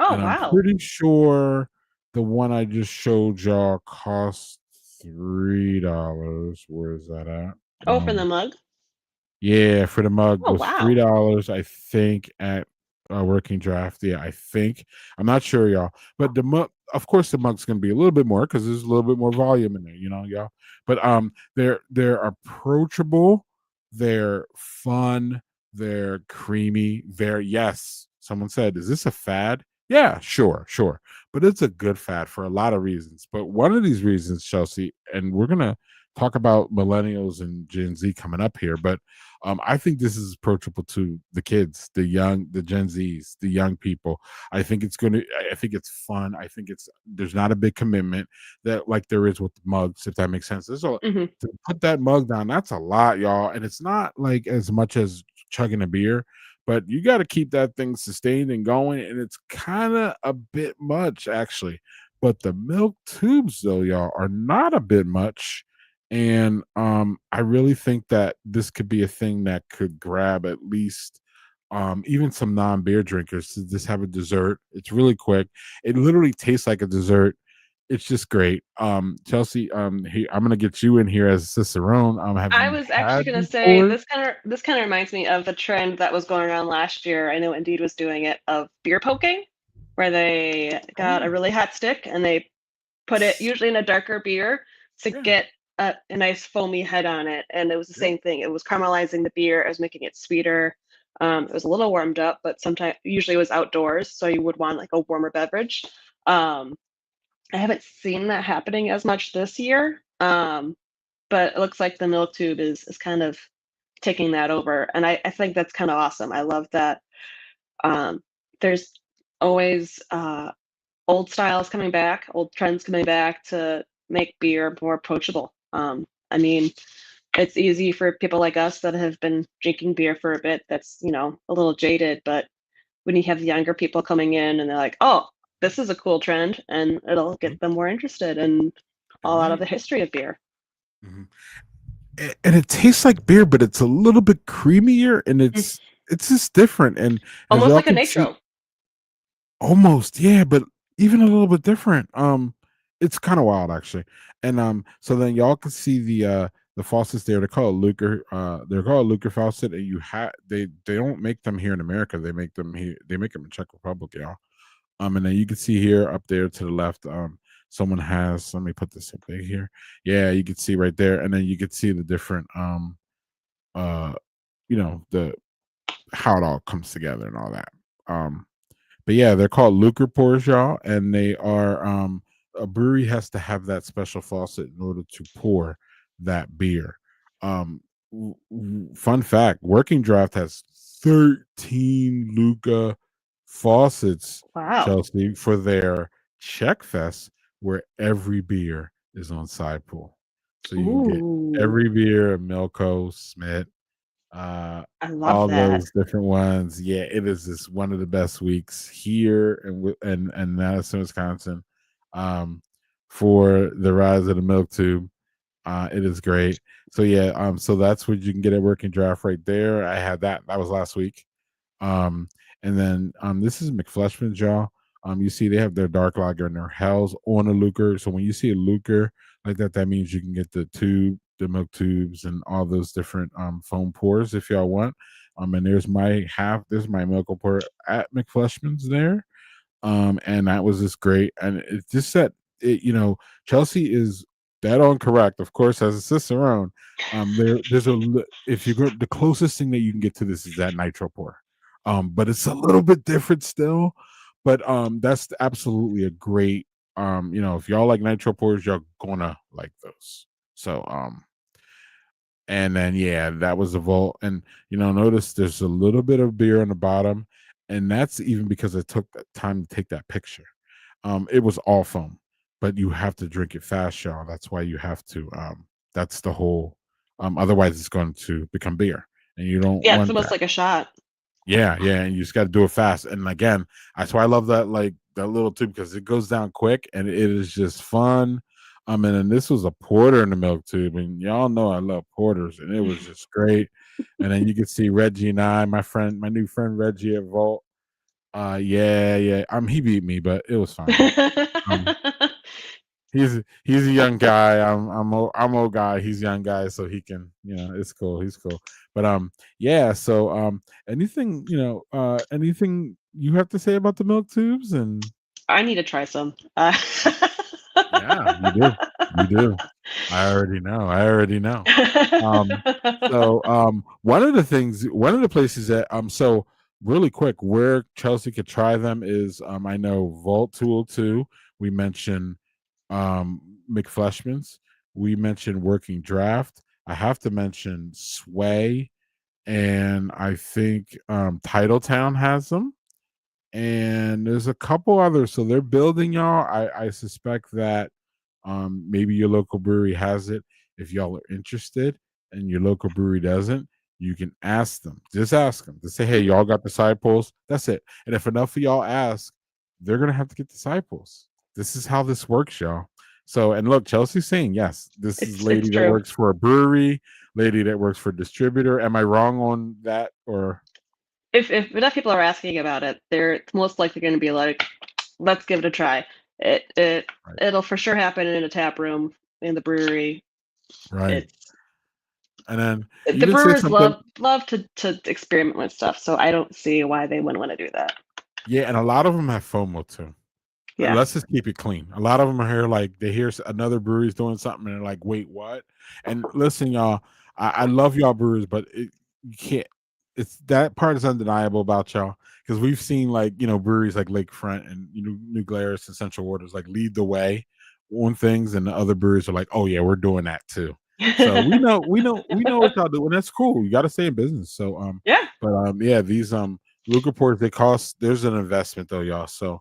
B: Oh,
A: and I'm
B: wow.
A: pretty sure the one I just showed y'all cost $3. Where is that at?
B: Oh, for the mug?
A: Yeah, for the mug
B: Oh,
A: was
B: wow.
A: $3, I think, at Working Draft. Yeah, I think. I'm not sure, y'all. But the mug, of course, the mug's gonna be a little bit more because there's a little bit more volume in there, y'all. But they're approachable, they're fun, they're creamy. They're yes. Someone said, "Is this a fad?" Yeah, sure, sure. But it's a good fad for a lot of reasons. But one of these reasons, Chelsea, and we're gonna talk about millennials and Gen Z coming up here, but I think this is approachable to the kids, the young, the Gen Zs, the young people. I think it's going to. I think it's fun. I think it's there's not a big commitment that like there is with mugs, if that makes sense.
B: Mhm.
A: To put that mug down. That's a lot, y'all, and it's not like as much as chugging a beer, but you got to keep that thing sustained and going, and it's kind of a bit much actually. But the milk tubes, though, y'all, are not a bit much, and I really think that this could be a thing that could grab at least even some non-beer drinkers to just have a dessert. It's really quick. It literally tastes like a dessert. It's just great. Chelsea, I'm gonna get you in here as a cicerone. Have
B: I
A: you
B: was actually
A: had
B: gonna
A: these
B: say
A: before?
B: this kinda reminds me of the trend that was going around last year. I know Indeed was doing it, of beer poking, where they got a
A: Oh,
B: really hot stick and they put it usually in a darker beer to
A: yeah.
B: get a nice foamy head on it, and it was the
A: Yep.
B: same thing. It was caramelizing the beer, it was making it sweeter. It was a little warmed up, but sometimes usually it was outdoors, so you would want, like, a warmer beverage. Um, I haven't seen that happening as much this year, but it looks like the Milktube is kind of taking that over, and I think that's kinda awesome. I love that, um, there's always, old styles coming back, old trends coming back to make beer more approachable. I mean, it's easy for people like us that have been drinking beer for a bit that's, a little jaded, but when you have the younger people coming in and they're like, "Oh, this is a cool trend," and it'll
A: Mhm.
B: get them more interested in
A: It
B: a lot of
A: might.
B: the history of beer.
A: Mhm. And it tastes like beer, but it's a little bit creamier, and
B: Mm,
A: it's just different. And as
B: almost
A: y'all
B: like a
A: can see,
B: nitro.
A: almost, yeah, but even a little bit different. It's kind of wild actually. And so then y'all can see the faucets there. They're called Luker. They're called Luker faucet, and they don't make them here in America. They make them here. They make them in Czech Republic, y'all. And then you can see here up there to the left. Someone has. Let me put this up there here. Yeah, you can see right there, and then you can see the different uh the how it all comes together and all that. Um, but yeah, they're called lucre pours, y'all, and they are a brewery has to have that special faucet in order to pour that beer. Fun fact: Working Draft has 13 Luca faucets,
B: Wow.
A: Chelsea, for their Czech Fest, where every beer is on side pool, so you can get
B: Ooh,
A: every beer, Milko, Smith, uh,
B: I love
A: all
B: that.
A: those different ones. Yeah, it is just one of the best weeks here in Madison, Wisconsin, um, for the rise of the milk tube. It is great. So yeah, so that's what you can get at Working Draft right there. I had that. That was last week. Um, and then this is McFleshman's, y'all. You see they have their dark lager and their hells on a lucre. So when you see a lucre like that, that means you can get the tube, the milk tubes, and all those different foam pours if y'all want. And there's my milk pour at McFleshman's there. And that was just great. And it just said it, Chelsea is dead on correct, of course, as a cicerone. If you go, the closest thing that you can get to this is that nitro pour. But it's a little bit different still. But that's absolutely a great if y'all like nitro pours, y'all gonna like those. So and then yeah, that was the vault. And notice there's a little bit of beer on the bottom, and that's even because it took time to take that picture. It was all foam, but you have to drink it fast, y'all. That's why you have to. That's the whole Otherwise, it's going to become beer, and you don't
B: Yeah, it's
A: want
B: almost
A: that.
B: like a shot.
A: Yeah, yeah, and you just got to do it fast. And again, that's why I love that like that little tube because it goes down quick and it is just fun. And then this was a porter in the milk tube, and y'all know I love porters, and it was just great. And then you could see Reggie and I, my new friend Reggie at Vault. Yeah, yeah. He beat me, but it was fine though. Um, he's a young guy. I'm old guy. He's a young guy, so he can it's cool. He's cool. But yeah. So anything anything you have to say about the milk tubes and
B: I need to try some.
A: yeah, you do, you do. I already know. I already know. Um, so one of the places that so really quick where Chelsea could try them is I know Vault 202. We mentioned McFleshman's. We mentioned Working Draft. I have to mention Sway, and I think Titletown has them, and there's a couple others. So they're building y'all. I suspect that maybe your local brewery has it. If y'all are interested and your local brewery doesn't, you can ask them. Just ask them. Just say, hey, y'all got the side pulls. That's it. And if enough of y'all ask, they're gonna have to get the side pulls. This is how this works, y'all. So and look, Chelsea's saying yes. This is
B: It's
A: lady that
B: true.
A: works for a brewery, lady that works for a distributor. Am I wrong on that? Or
B: If enough people are asking about it, they're most likely going to be like, "Let's give it a try." It it
A: right,
B: it'll for sure happen in a tap room in the brewery.
A: right.
B: It's
A: And then you
B: the
A: did say
B: brewers
A: something.
B: love to experiment with stuff, so I don't see why they wouldn't want to do that.
A: Yeah, and a lot of them have FOMO too.
B: Yeah.
A: Let's just keep it clean. A lot of them are here like they hear another brewery's doing something and they're like, "Wait, what?" And listen, y'all, I love y'all brewers, but you can't. It's that part is undeniable about y'all because we've seen like breweries like Lakefront and New Glarus and Central Waters like lead the way on things, and the other breweries are like, "Oh yeah, we're doing that too." So we know what y'all do, and that's cool. You got to stay in business. So
B: Yeah.
A: but yeah, these Luke reports they cost. There's an investment though, y'all. So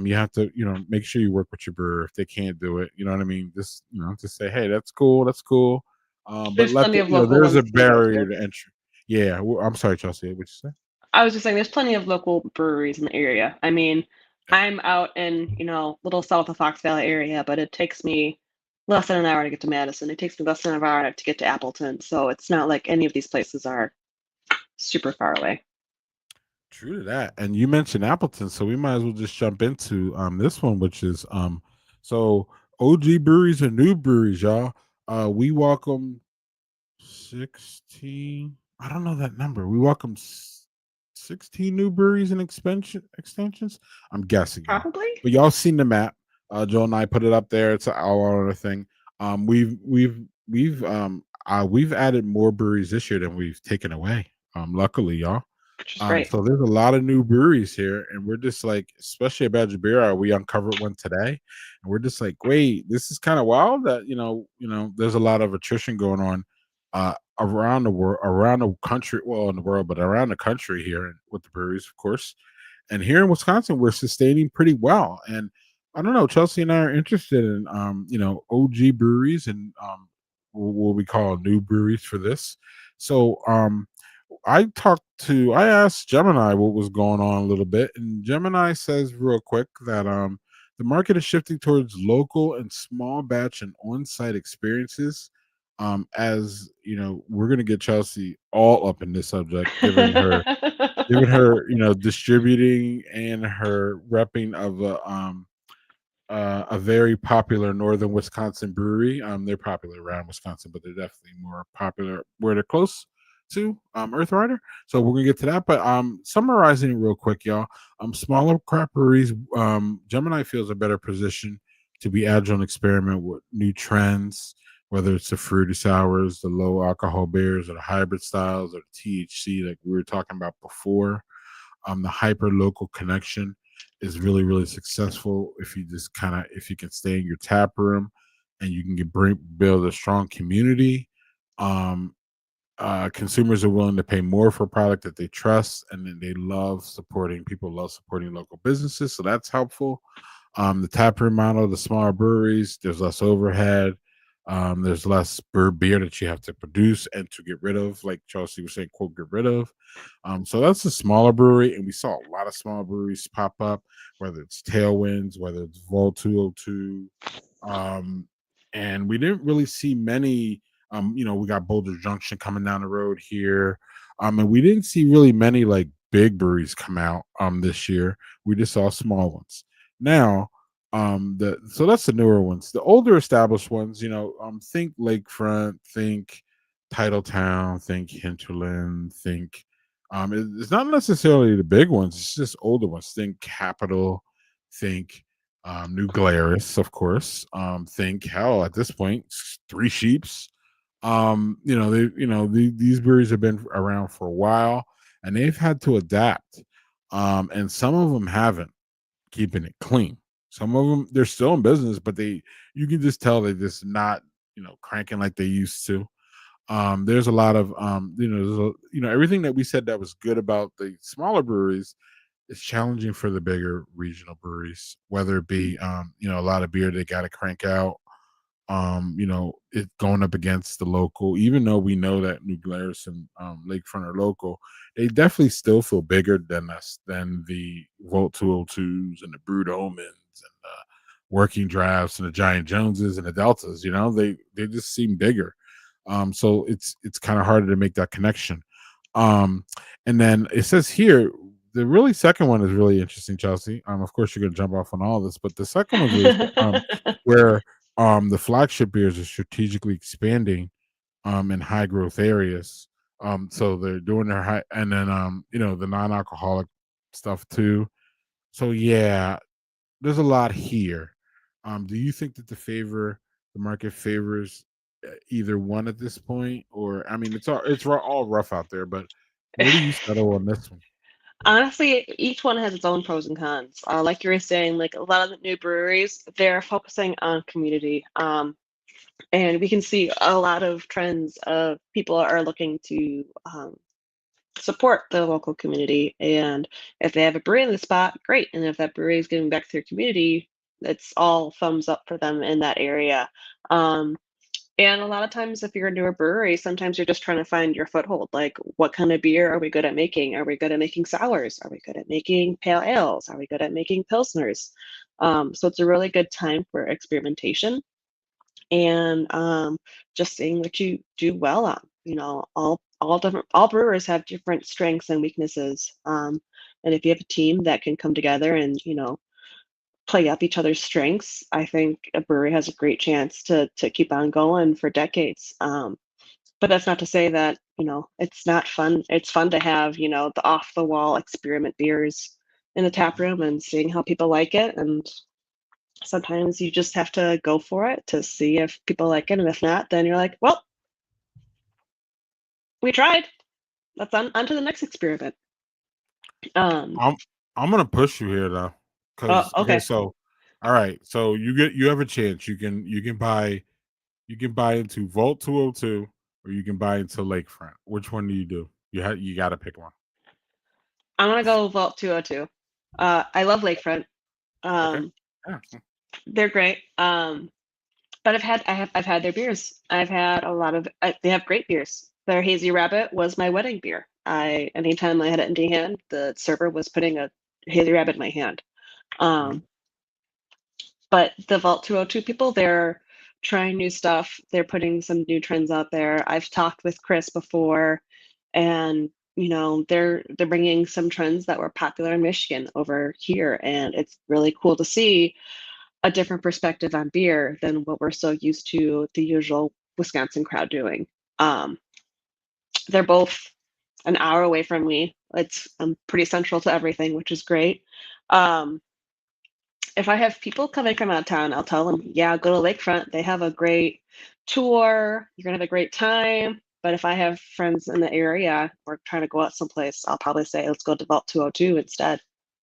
A: you have to make sure you work with your brewer if they can't do it. You know what I mean? Just just say, hey, that's cool, that's cool. But
B: There's
A: let
B: plenty
A: the
B: of local
A: there's
B: ones
A: a
B: to go
A: barrier
B: to.
A: to entry. Yeah, I'm sorry, Chelsea. What you say?
B: I was just saying there's plenty of local breweries in the area. I mean,
A: Yeah.
B: I'm out in, little south of Fox Valley area, but it takes me less than an hour to get to Madison. It takes me less than an hour to get to Appleton. So it's not like any of these places are super far away.
A: True to that. And you mentioned Appleton, so we might as well just jump into this one, which is so OG breweries and new breweries, y'all. We welcome 16. I don't know that number. We welcome 16 new breweries and extensions. I'm guessing, y'all.
B: Probably.
A: But y'all seen the map. Joel and I put it up there. It's our other thing. We've added more breweries this year than we've taken away. Luckily, y'all.
B: Which is great.
A: So there's a lot of new breweries here, and we're just like, especially at Badger Beer Hour, we uncovered one today, and we're just like, wait, this is kind of wild that there's a lot of attrition going on around the world, around the country, well, in the world, but around the country here with the breweries, of course. And here in Wisconsin, we're sustaining pretty well. And I don't know, Chelsea and I are interested in OG breweries and what we call new breweries for this. So I asked Gemini what was going on a little bit, and Gemini says real quick that the market is shifting towards local and small batch and on-site experiences. As we're gonna get Chelsea all up in this subject, given her distributing and her repping of a very popular northern Wisconsin brewery. They're popular around Wisconsin, but they're definitely more popular where they're close to Earth Rider. So we're gonna get to that. But summarizing it real quick, y'all. Smaller craft breweries, Gemini feels a better position to be agile and experiment with new trends, whether it's the fruity sours, the low alcohol beers, or the hybrid styles, or the THC, like we were talking about before. The hyper local connection is really really successful if you just if you can stay in your tap room and you can build a strong community. um Consumers are willing to pay more for a product that they trust, and then they love supporting people love supporting local businesses, so that's helpful. The tap room model, the smaller breweries, there's less overhead. There's less beer that you have to produce and to get rid of, like Chelsea was saying, quote, get rid of. So that's a smaller brewery, and we saw a lot of small breweries pop up, whether it's Tailwinds, whether it's Vol 202. Um, and we didn't really see many. We got Boulder Junction coming down the road here. And we didn't see really many like big breweries come out this year. We just saw small ones. Now, the so that's the newer ones. The older established ones, think Lakefront, think Titletown, think Hinterland, think it's not necessarily the big ones, it's just older ones. Think Capital, think New Glarus, of course. Think hell at this point, Three Sheeps. These breweries have been around for a while and they've had to adapt. And some of them haven't, keeping it clean. Some of them they're still in business, but you can just tell they're just not, cranking like they used to. There's a lot of everything that we said that was good about the smaller breweries is challenging for the bigger regional breweries, whether it be a lot of beer they got to crank out, it going up against the local, even though we know that New Glarus and Lakefront are local, they definitely still feel bigger than us, than the Volt 202s and the Brewed Omens and the Working Drafts and the Giant Joneses and the Deltas. They just seem bigger. So it's kind of harder to make that connection. And then it says here, the really second one is really interesting, Chelsea. Of course, you're going to jump off on all this, but the second one's really where the flagship beers are strategically expanding in high growth areas. So they're doing their high, and then the non-alcoholic stuff too. So yeah, there's a lot here. Do you think that the market favors either one at this point, or I mean, all rough out there, but where do you settle on this one?
B: Honestly, each one has its own pros and cons. Like you were saying, like a lot of the new breweries, they're focusing on community. And we can see a lot of trends of people are looking to support the local community. And if they have a brewery in the spot, great. And if that brewery is giving back to their community, it's all thumbs up for them in that area. Um, and a lot of times, if you're a newer brewery, sometimes you're just trying to find your foothold. Like, what kind of beer are we good at making? Are we good at making sours? Are we good at making pale ales? Are we good at making pilsners? So it's a really good time for experimentation and just seeing what you do well on. All brewers have different strengths and weaknesses. And if you have a team that can come together and play up each other's strengths, I think a brewery has a great chance to keep on going for decades. But that's not to say that it's not fun. It's fun to have the off the wall experiment beers in the tap room and seeing how people like it. And sometimes you just have to go for it to see if people like it, and if not, then you're like, well, we tried. Let's on to the next experiment. Um,
A: I'm I'm gonna push you here though,
B: oh,
A: because okay,
B: okay.
A: so all right, so you have a chance. You can buy into Vault 202 or you can buy into Lakefront. Which one do you do? You got to pick one.
B: I'm gonna go Vault 202. I love Lakefront.
A: Okay.
B: Um,
A: Yeah.
B: they're great. But I've had their beers. I've had a lot of. They have great beers. Their Hazy Rabbit was my wedding beer. Anytime I had it in hand, the server was putting a Hazy Rabbit in my hand.
A: Mhm.
B: Um, but the Vault 202 people, they're trying new stuff. They're putting some new trends out there. I've talked with Chris before, and they're bringing some trends that were popular in Michigan over here, and it's really cool to see a different perspective on beer than what we're so used to the usual Wisconsin crowd doing. Um, they're both an hour away from me. It's pretty central to everything, which is great. Um, if I have people coming from out of town, I'll tell them, yeah, go to Lakefront. They have a great tour. You're gonna have a great time. But if I have friends in the area or trying to go out someplace, I'll probably say, let's go to Vault 202 instead.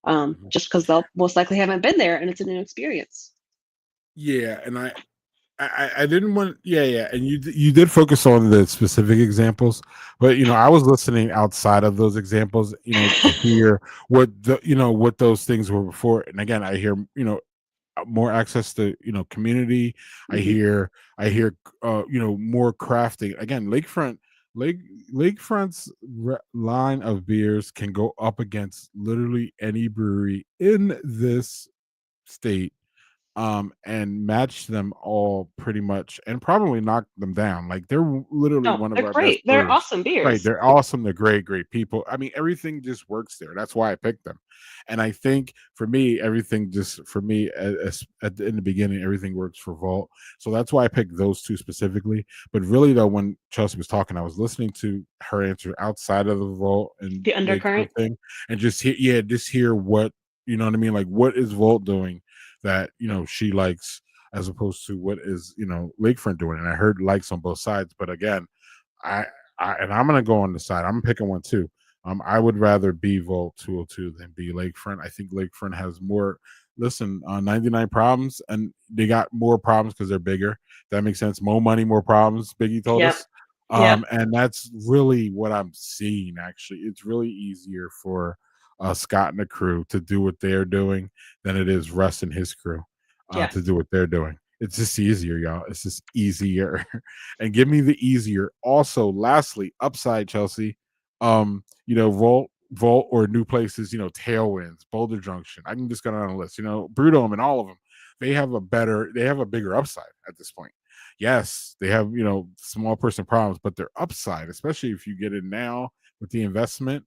A: Mhm.
B: Just because they'll most likely haven't been there and it's a new experience.
A: Yeah, and I didn't want, yeah, and you did focus on the specific examples, but I was listening outside of those examples, to hear what those things were before. And again, I hear more access to community. I
B: Mhm.
A: hear I hear more crafting. Again, lake lakefront's line of beers can go up against literally any brewery in this state, and match them all pretty much, and probably knock them down. Like they're literally
B: No,
A: one of
B: they're
A: our best
B: great. They're
A: brewers.
B: awesome
A: Right,
B: beers.
A: they're awesome. They're great people. I mean, everything just works there. That's why I picked them. And I think for me, everything just for me in the beginning, everything works for Vault. So that's why I picked those two specifically. But really, though, when Chelsea was talking, I was listening to her answer outside of the Vault and
B: The
A: Lakefront
B: undercurrent.
A: thing, and just hear what what I mean. Like, what is Vault doing that she likes, as opposed to what is Lakefront doing. And I heard likes on both sides, but again, I, and I'm gonna go on the side. I'm picking one too. I would rather be Vault 202 than be Lakefront. I think Lakefront has more. Listen, 99 problems, and they got more problems because they're bigger. That makes sense. More money, more problems. Biggie told
B: Yep.
A: us,
B: Yep.
A: and that's really what I'm seeing. Actually, it's really easier for Scott and the crew to do what they're doing than it is Russ and his crew to
B: Yes.
A: do what they're doing. It's just easier, y'all. It's just easier. And give me the easier. Also, lastly, upside Chelsea, Vault or new places, Tailwinds, Boulder Junction. I can just go down the list, Brewdome and all of them. They have a bigger upside at this point. Yes, they have, small person problems, but their upside, especially if you get in now with the investment,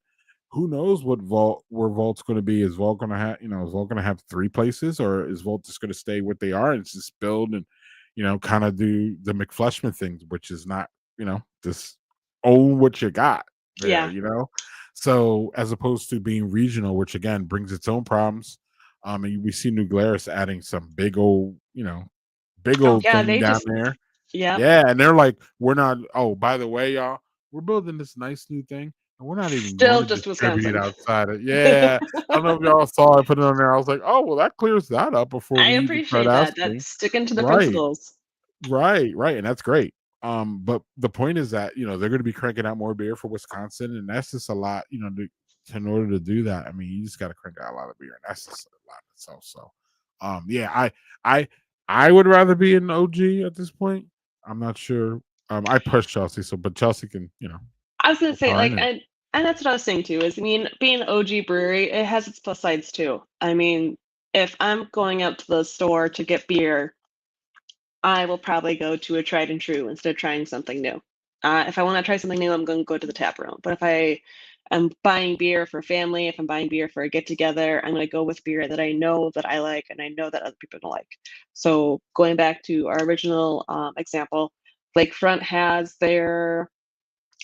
A: who knows where Vault's going to be? Is Vault going to have is Vault going to have three places, or is Vault just going to stay what they are and just build and kind of do the McFleshman thing, which is not just own what you got there,
B: Yeah.
A: so as opposed to being regional, which again brings its own problems. And we see New Glarus adding some big
B: Oh
A: old
B: yeah,
A: thing
B: they
A: down
B: just
A: there.
B: yep.
A: Yeah, and they're like, we're not. Oh, by the way, y'all, we're building this nice new thing, and we're not even going
B: Still
A: to
B: just
A: distribute it
B: Wisconsin.
A: outside of. Yeah, I don't know if y'all saw I put it on there. I was like, oh, well, that clears that up before
B: I
A: we even start
B: appreciate that.
A: asking.
B: That's sticking to the
A: Right,
B: principles.
A: right, and that's great. But the point is that they're going to be cranking out more beer for Wisconsin, and that's just a lot. In order to do that, I mean, you just got to crank out a lot of beer, and that's just a lot itself. So, yeah, I, I would rather be an OG at this point. I'm not sure. I push Chelsea, but Chelsea can,
B: I was gonna say,
A: opine.
B: like,
A: And
B: and that's what I was saying too, is I mean, being an OG brewery, it has its plus sides too. I mean, if I'm going out to the store to get beer, I will probably go to a tried and true instead of trying something new. If I want to try something new, I'm going to go to the tap room. But if I am buying beer for family, if I'm buying beer for a get together, I'm going to go with beer that I know that I like and I know that other people don't like. So going back to our original example, Lakefront has their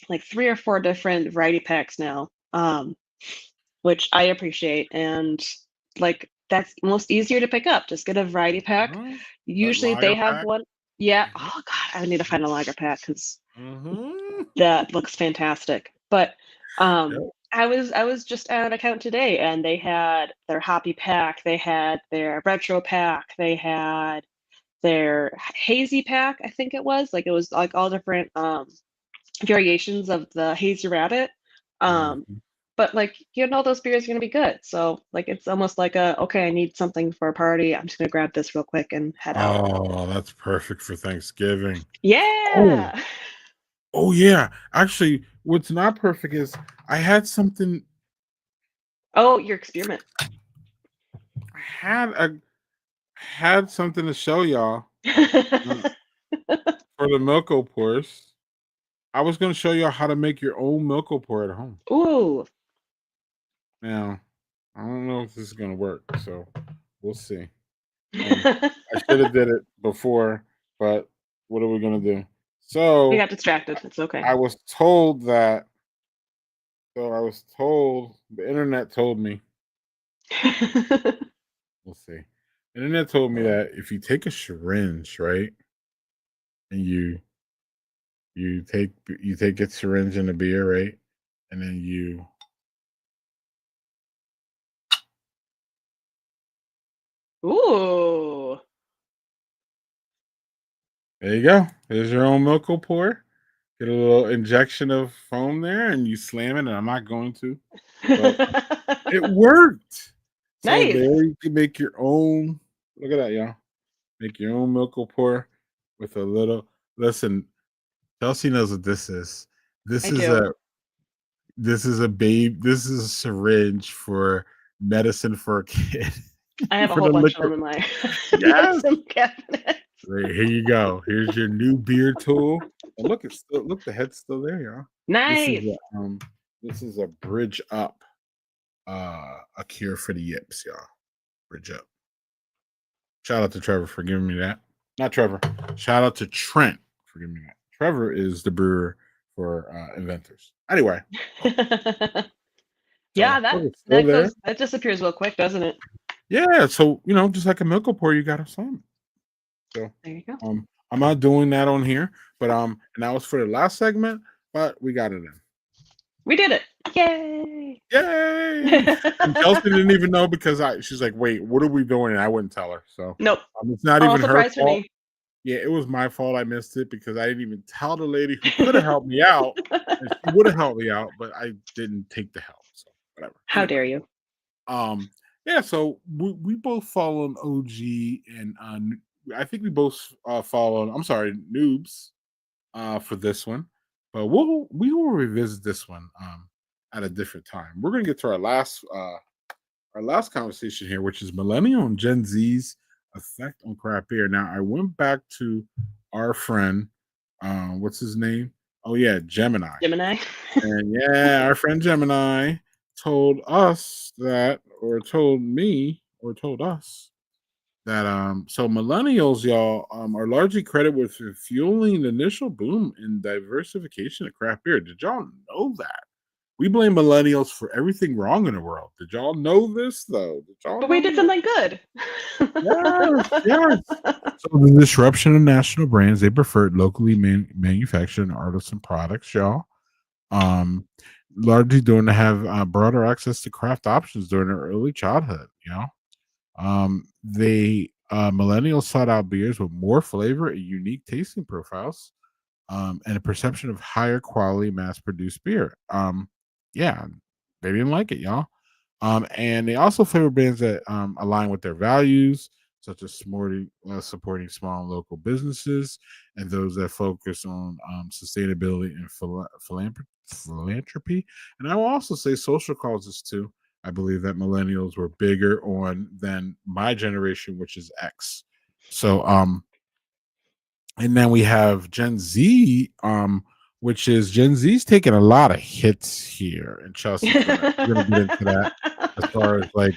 B: like 3 or 4 different variety packs now, which I appreciate. And like that's most easier to pick up. Just get a variety pack.
A: that
B: Usually they
A: lager
B: have
A: pack.
B: one. Yeah.
A: Mm-hmm.
B: Oh God, I would need to find a lager pack because
A: Mm-hmm.
B: that looks fantastic. But
A: Yep.
B: I was just at an account today and they had their hoppy pack, they had their retro pack, they had their hazy pack, I think it was. Like it was like all different variations of the hazy rabbit. Um,
A: Mhm.
B: but like you know those beers are gonna be good. So like it's almost like a okay, I need something for a party. I'm just gonna grab this real quick and head out.
A: Oh, that's perfect for Thanksgiving. Oh,
B: Yeah.
A: oh yeah. Actually, what's not perfect is I had something.
B: Oh, your experiment.
A: I had something to show y'all uh, for the Milko pours. I was going to show y'all how to make your own Milko pour at home.
B: Ooh.
A: Now, I don't know if this is going to work, so we'll see. And I should have did it before, but what are we going to do?
B: We
A: So
B: got distracted. It's okay.
A: I was told that. So I was told the internet told me. We'll see. The internet told me that if you take a syringe, right, and you take a syringe and a beer, right, and then you
B: Ooh.
A: there you go. There's your own Milko pour. Get a little injection of foam there, and you slam it. And I'm not going to, but it worked. So
B: Nice.
A: there you can make your own Look at that, y'all. Make your own milk pour with a little. Listen, Chelsea knows what this is. This
B: I
A: is
B: do.
A: a this is a babe. This is a syringe for medicine for a kid
B: I have a
A: for
B: whole
A: the
B: bunch of
A: liquor.
B: them in my
A: Yes.
B: medicine cabinet.
A: Right, here you go. Here's your new beer tool. And look, it's still look, the head's still there, y'all. This is
B: Nice.
A: this is a bridge up, a cure for the yips, y'all. Bridge up. Shout out to Trevor for giving me that. Not Trevor. Shout out to Trent for giving me that. Trevor is the brewer for inventors. Anyway,
B: Yeah,
A: so look, it's still there.
B: that disappears real quick, doesn't it?
A: Yeah, so just like a milk pour, you gotta slam it. So
B: There you go.
A: I'm not doing that on here, but and that was for the last segment, but we got it in.
B: We did it. Yay.
A: Yay! And Chelsea didn't even know because she's like, "Wait, what are we doing?" And I wouldn't tell her. So
B: Nope.
A: it's not
B: All
A: even her
B: surprise for
A: fault.
B: me.
A: Yeah, it was my fault. I missed it because I didn't even tell the lady who could have helped me out, and she would have helped me out, but I didn't take the help. So whatever.
B: How
A: Anyway,
B: dare you?
A: yeah. So we both follow an OG, and I think we both follow. I'm sorry, noobs, for this one, but we will revisit this one at a different time. We're gonna get to our last conversation here, which is millennial and Gen Z's effect on craft beer. Now, I went back to our friend, what's his name? Oh yeah, Gemini.
B: Gemini.
A: And yeah, our friend Gemini told us that, or told me, or told us that so millennials, y'all, are largely credited with fueling the initial boom in diversification of craft beer. Did y'all know that? We blame millennials for everything wrong in the world. Did y'all know this though? Did y'all
B: But we
A: know
B: did
A: this?
B: something good.
A: Yes, yes. So the disruption of national brands, they preferred locally manufactured and artisan products, y'all. Um, Largely doing to have broader access to craft options during their early childhood. They millennials sought out beers with more flavor and unique tasting profiles, and a perception of higher quality mass-produced beer. Yeah, they didn't like it, y'all. And they also favor bands that align with their values, such as supporting small and local businesses, and those that focus on sustainability and philanthropy. And I will also say social causes too. I believe that millennials were bigger on than my generation, which is X. So, and then we have Gen Z, which is Gen Z's taking a lot of hits here, and Chelsea's gonna we're gonna get into that as far as like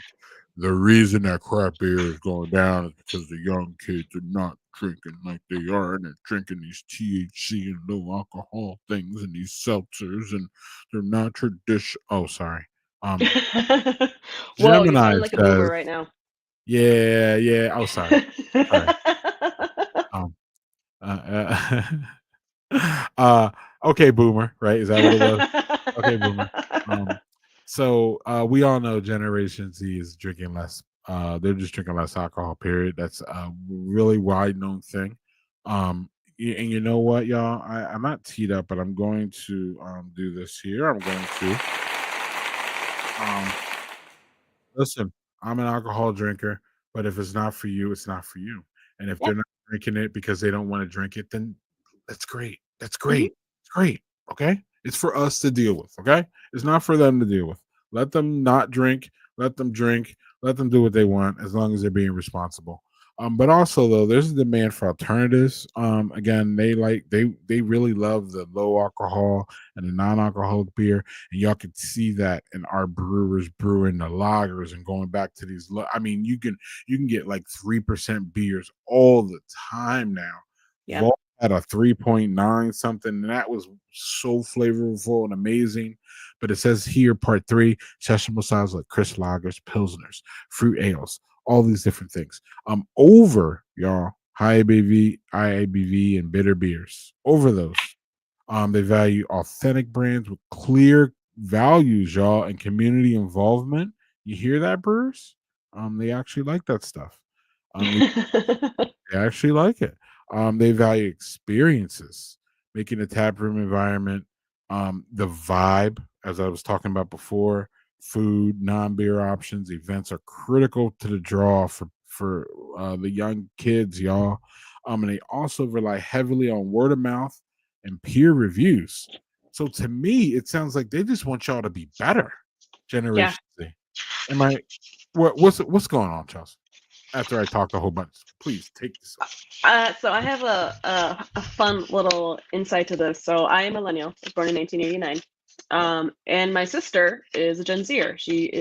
A: the reason that crap beer is going down is because the young kids are not drinking like they are, and they're drinking these THC and low alcohol things and these seltzers, and they're not traditional. Oh, sorry. Um,
B: Whoa, you're
A: Gemini
B: sounding like a boomer
A: says,
B: right now.
A: yeah, yeah. Oh, sorry, sorry. Um, uh, uh, okay, boomer, right? Is that what it was? Okay, boomer. Um, so we all know Generation Z is drinking less. They're just drinking less alcohol. Period. That's a really wide known thing. And you know what, y'all? I'm not teed up, but I'm going to do this here. I'm going to um, listen. I'm an alcohol drinker, but if it's not for you, it's not for you. And if
B: Yep.
A: they're not drinking it because they don't want to drink it, then that's great. That's
B: Mhm.
A: great. It's great. Okay. It's for us to deal with. Okay. It's not for them to deal with. Let them not drink. Let them drink. Let them do what they want as long as they're being responsible. But also though, there's a demand for alternatives. Again, they really love the low alcohol and the non-alcoholic beer, and y'all can see that in our brewers brewing the lagers and going back to these. I mean, you can get like 3% beers all the time now.
B: Yep.
A: Vault had a 3.9 something, and that was so flavorful and amazing. But it says here, part three, sessionable styles like Chris lagers, pilsners, fruit ales, all these different things. Over y'all, high ABV, and bitter beers. Over those. They value authentic brands with clear values, y'all, and community involvement. You hear that, Bruce? They actually like that stuff. They actually like it. They value experiences, making the tap room environment, the vibe, as I was talking about before, food, non-beer options, events are critical to the draw for the young kids, y'all. And they also rely heavily on word of mouth and peer reviews. So to me, it sounds like they just want y'all to be better.
B: Yeah.
A: Generation Z. Am I? What's going on, Chelsea? After I talked a whole bunch, please take this.
B: So I have a fun little insight to this. So I am a millennial. I was born in 1989.
A: Yep.
B: And my sister is a Gen Zer. She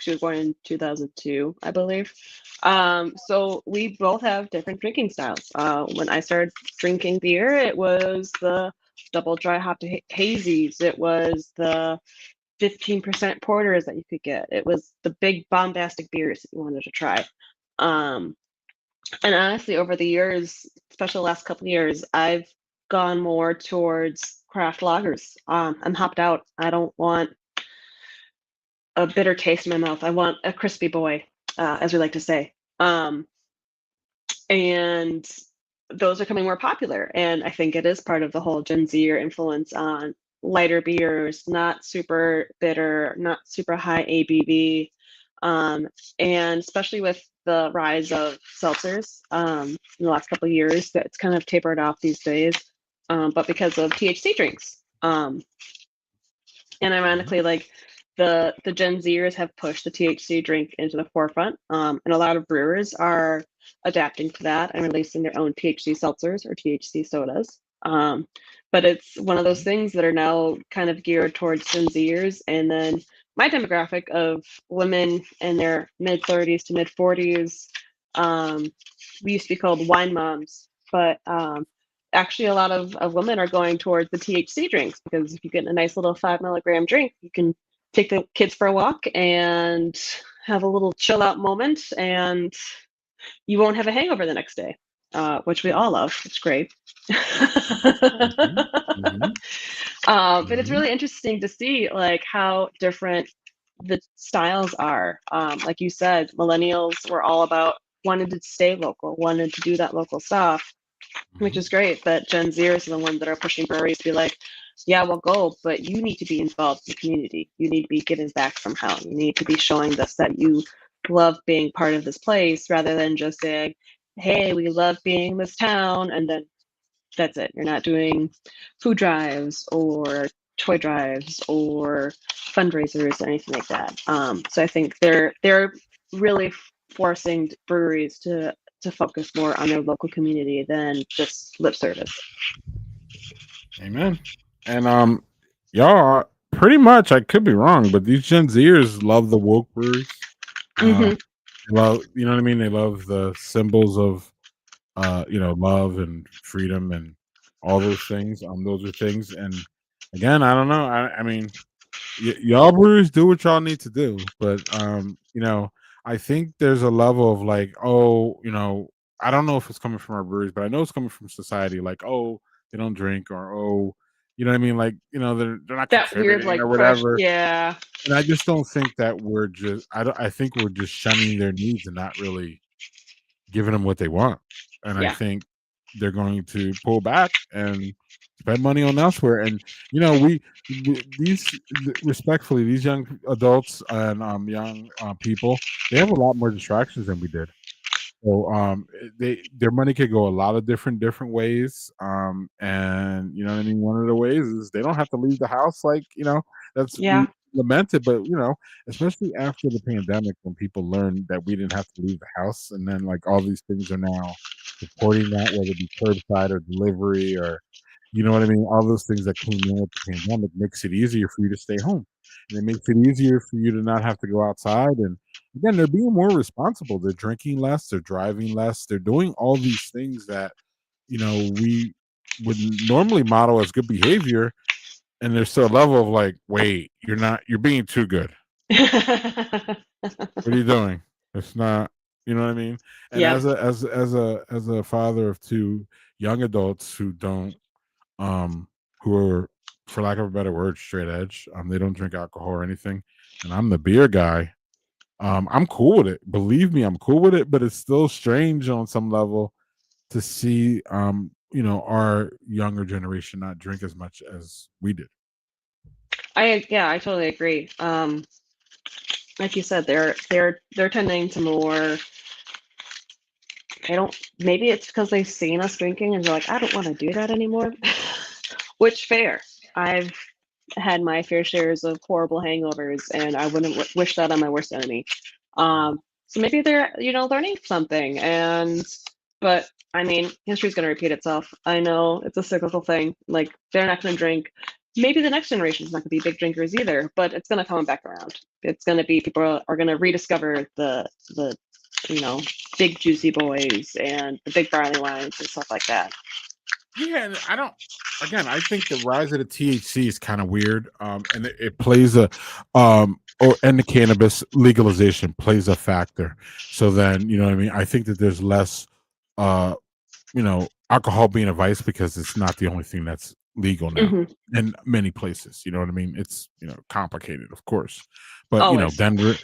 B: was born in 2002, I believe. So we both have different drinking styles. When I started drinking beer, it was the double dry hopped hazies. It was the 15% porters that you could get. It was the big bombastic beers that you wanted to try. Um, and honestly, over the years, especially the last couple of years, I've gone more towards craft lagers. I'm hopped out. I don't want a bitter taste in my mouth. I want a crispy boy, as we like to say. And those are becoming more popular. And I think it is part of the whole Gen Z influence on lighter beers, not super bitter, not super high ABV. Um, and especially with the rise of seltzers in the last couple of years, that's kind of tapered off these days. But because of THC drinks. And
A: Mhm.
B: ironically, like the Gen Zers have pushed the THC drink into the forefront, and a lot of brewers are adapting to that and releasing their own THC seltzers or THC sodas. But it's one of those
A: Mhm.
B: things that are now kind of geared towards Gen Zers, and then my demographic of women in their mid 30s to mid 40s. Um, we used to be called wine moms, but actually a lot of women are going towards the THC drinks because if you get a nice little 5 milligram drink, you can take the kids for a walk and have a little chill out moment, and you won't have a hangover the next day, which we all love. It's great.
A: Mhm. Mhm.
B: But it's
A: Mhm.
B: really interesting to see like how different the styles are. Like you said, millennials were all about wanted to stay local, wanted to do that local stuff, which
A: Mhm.
B: is great. But Gen Zers are the ones that are pushing breweries to be like, yeah, we'll go, but you need to be involved in the community. You need to be giving back somehow. You need to be showing us that you love being part of this place rather than just saying, hey, we love being in this town. And then that's it. You're not doing food drives or toy drives or fundraisers or anything like that. So I think they're really forcing breweries to focus more on their local community than just lip service.
A: Amen. And y'all are pretty much. I could be wrong, but these Gen Zers love the woke breweries. Uh,
B: Hmm.
A: they love, you know what I mean. They love the symbols of, love and freedom and all those things. Those are things. And again, I don't know. I mean, y'all brewers do what y'all need to do, but I think there's a level of like, oh, I don't know if it's coming from our breweries, but I know it's coming from society. Like, oh, they don't drink, or oh, you know what I mean? Like, they're not
B: That weird
A: contributing or
B: like pressure.
A: whatever.
B: Yeah.
A: And I just don't think that we're just. I think we're just shunning their needs and not really giving them what they want. And I
B: Yeah.
A: think they're going to pull back and spend money on elsewhere. And respectfully, these young adults and young people, they have a lot more distractions than we did. So their money could go a lot of different ways. And you know what I mean. One of the ways is they don't have to leave the house. Like that's
B: Yeah.
A: we lament it, but especially after the pandemic when people learned that we didn't have to leave the house, and then like all these things are now supporting that, whether it be curbside or delivery or you know what I mean. All those things that came in with the pandemic makes it easier for you to stay home, and it makes it easier for you to not have to go outside and again, they're being more responsible. They're drinking less, they're driving less, they're doing all these things that, we would normally model as good behavior. And there's still a level of like, wait, you're being too good. What are you doing? It's not, you know what I mean? And
B: Yep.
A: as a father of two young adults who don't who are, for lack of a better word, straight edge. They don't drink alcohol or anything. And I'm the beer guy. I'm cool with it. Believe me, I'm cool with it, but it's still strange on some level to see our younger generation not drink as much as we did.
B: I totally agree. Like you said, they're tending to more I don't. Maybe it's because they've seen us drinking and they're like, I don't want to do that anymore. Which fair. I've had my fair shares of horrible hangovers, and I wouldn't wish that on my worst enemy.
A: Wow.
B: So maybe they're, learning something. But I mean, history's going to repeat itself. I know it's a cyclical thing. Like they're not going to drink. Maybe the next generation is not going to be big drinkers either, but it's going to come back around. It's going to be people are going to rediscover the you know big juicy boys and the big barley wines and stuff like that.
A: Yeah, and I don't. Again, I think the rise of the THC is kind of weird, and it plays a, or and the cannabis legalization plays a factor. So then, you know what I mean. I think that there's less, uh, alcohol being a vice because it's not the only thing that's legal now
B: Hmm.
A: in many places. You know what I mean? It's complicated, of course, but
B: Always.
A: Denver,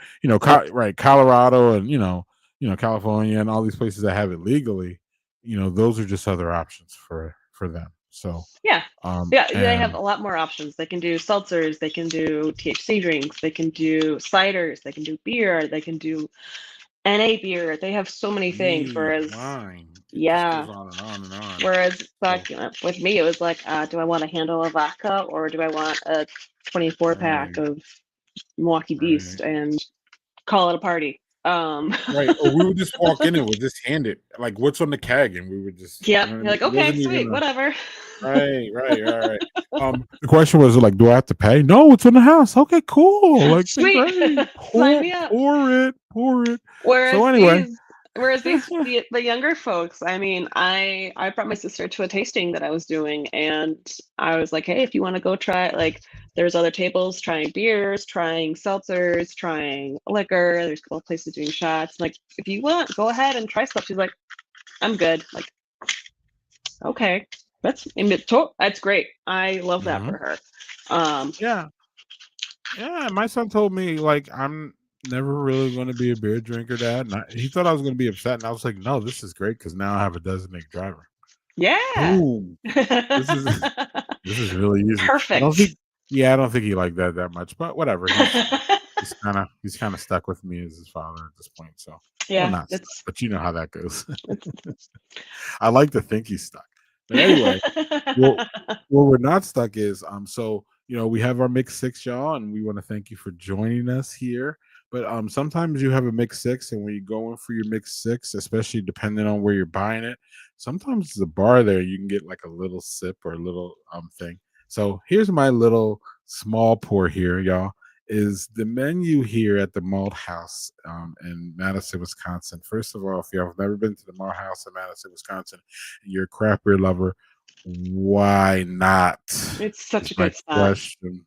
A: right, Colorado, and California, and all these places that have it legally. Those are just other options for them. So,
B: Yeah. Yeah, they have
A: and
B: a lot more options. They can do seltzers, they can do THC drinks, they can do ciders, they can do beer, they can do NA beer. They have so many things.
A: mead,
B: Whereas,
A: wine, it just
B: yeah,
A: goes on and on and on.
B: whereas
A: So,
B: back with me, it was like, do I want a handle of vodka or do I want a 24 pack
A: right,
B: of Milwaukee
A: right.
B: Beast and call it a party?
A: Right, or we would just walk in and we'll just hand it, like, "What's on the keg?" And we would just,
B: Yeah,
A: what I
B: you're
A: mean?
B: like,
A: It
B: okay,
A: wasn't even
B: sweet, whatever.
A: right, right, right, right. The question was like, "Do I have to pay?" "No, it's in the house." "Okay, cool." Like, "Okay,
B: Sweet,
A: great.
B: sign
A: Pour
B: me up.
A: pour it, pour it." So
B: Whereas
A: anyway.
B: these whereas these the younger folks, I mean, I brought my sister to a tasting that I was doing, and I was like, "Hey, if you wanna go try," like, there's other tables trying beers, trying seltzers, trying liquor, there's a couple places doing shots, like, "If you want, go ahead and try stuff." She's like, "I'm good." Like, "Okay." That's great. I love that
A: Mhm.
B: for her. Um,
A: Yeah. Yeah, my son told me, like, "I'm never really gonna be a beer drinker, dad," and he thought I was gonna be upset, and I was like, "No, this is great because now I have a designated driver."
B: yeah.
A: Boom. This is this is really easy. I don't
B: Perfect.
A: think Yeah, I don't think he liked that much, but whatever, he's kinda stuck with me as his father at this point, so well,
B: Yeah,
A: not stuck,
B: it's
A: but you know how that goes.
B: it's
A: I like to think he's stuck. But anyway, well, where we're not stuck is, so, we have our mix six, y'all, and we want to thank you for joining us here. But sometimes you have a mix six, and when you go in for your mix six, especially depending on where you're buying it, sometimes the bar there you can get like a little sip or a little thing. So here's my little small pour here, y'all. Is the menu here at the Malt House in Madison, Wisconsin. First of all, if you have never been to the Malt House in Madison, Wisconsin, and you're a craft beer lover, why not?
B: it's such
A: Is
B: a
A: my
B: good spot.
A: question.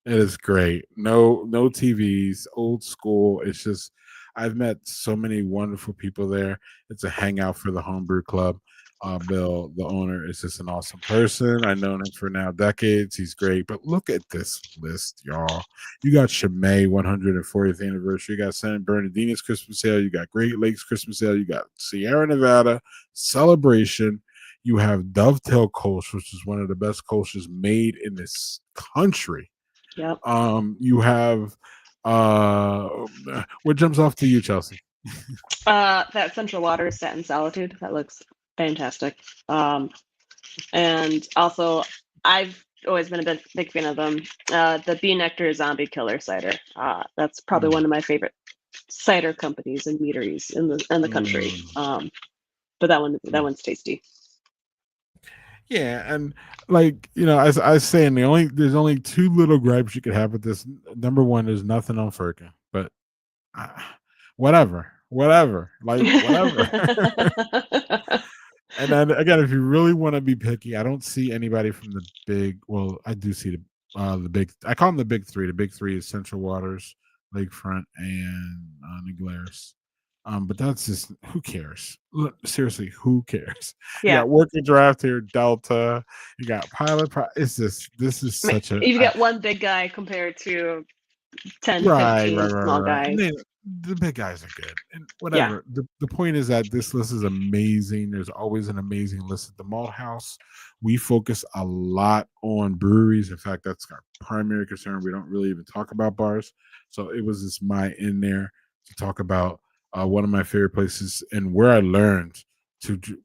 A: It is great. No TVs, old school. It's just I've met so many wonderful people there. It's a hangout for the homebrew club. Bill, the owner, is just an awesome person. I've known him for now decades. He's great. But look at this list, y'all. You got Chimay 140th anniversary. You got San Bernardino's Christmas Ale. You got Great Lakes Christmas Ale. You got Sierra Nevada Celebration. You have Dovetail Kolsch, which is one of the best Kolsch's made in this country.
B: Yep.
A: You have what jumps off to you, Chelsea?
B: That Central Waters Satin Solitude, that looks fantastic. Um, and also, I've always been a big fan of them. The Bee Nectar Zombie Killer cider. That's probably
A: Mm,
B: one of my favorite cider companies and meaderies in the country.
A: mm.
B: But that
A: Mm.
B: one's tasty.
A: Yeah, and like as I was saying, there's only two little gripes you could have with this. Number one, there's nothing on Firkin, but uh, whatever, like whatever. And then again, if you really want to be picky, I don't see anybody from the big. Well, I do see the big. I call them the big three. The big three is Central Waters, Lakefront, and New Glarus. But that's just who cares? Look, seriously, who cares? You
B: Yeah.
A: got Working Draft here, Delta. You got It's just this is
B: I mean,
A: such a
B: you've got one big guy compared to 10 to
A: right, right,
B: 15
A: right,
B: small
A: right, right. And
B: guys.
A: the big guys are good, and
B: Yeah.
A: whatever. The point is that this list is amazing. There's always an amazing list at the Malt House. We focus a lot on breweries. In fact, that's our primary concern. We don't really even talk about bars. So it was just my in there to talk about one of my favorite places and where I learned.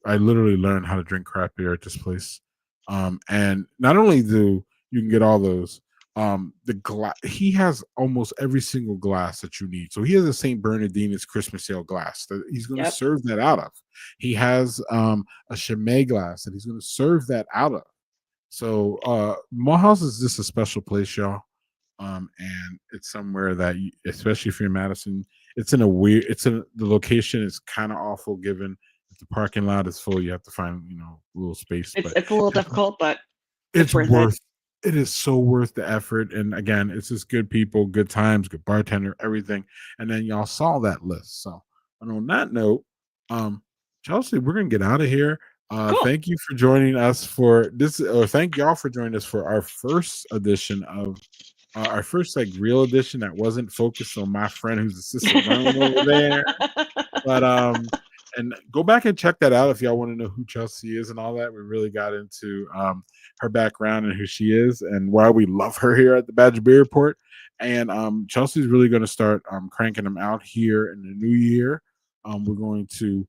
A: I literally learned how to drink craft beer at this place. And not only do you can get all those, the glass he has almost every single glass that you need. So he has a St. Bernardino's Christmas ale glass that he's going to
B: Yep.
A: serve that out of. He has a Chimay glass that he's going to serve that out of. So Morehouse is just a special place, y'all. And it's somewhere that, especially if you're in Madison, it's in a weird. It's in the location is kind of awful. Given if the parking lot is full, you have to find a little space.
B: It's
A: But
B: it's a little difficult, but it's
A: it's
B: worth it.
A: worth. It is so worth the effort. And again, it's just good people, good times, good bartender, everything. And then y'all saw that list. So, and on that note, um, Chelsea, we're gonna get out of here.
B: Cool.
A: Thank you for joining us for this, or thank y'all for joining us for our first edition of our first like real edition that wasn't focused on my friend who's assistant Vernon over there. But and go back and check that out if y'all want to know who Chelsea is and all that. We really got into her background and who she is and why we love her here at the Badger Beer Report. And Chelsea's really going to start cranking them out here in the new year. We're going to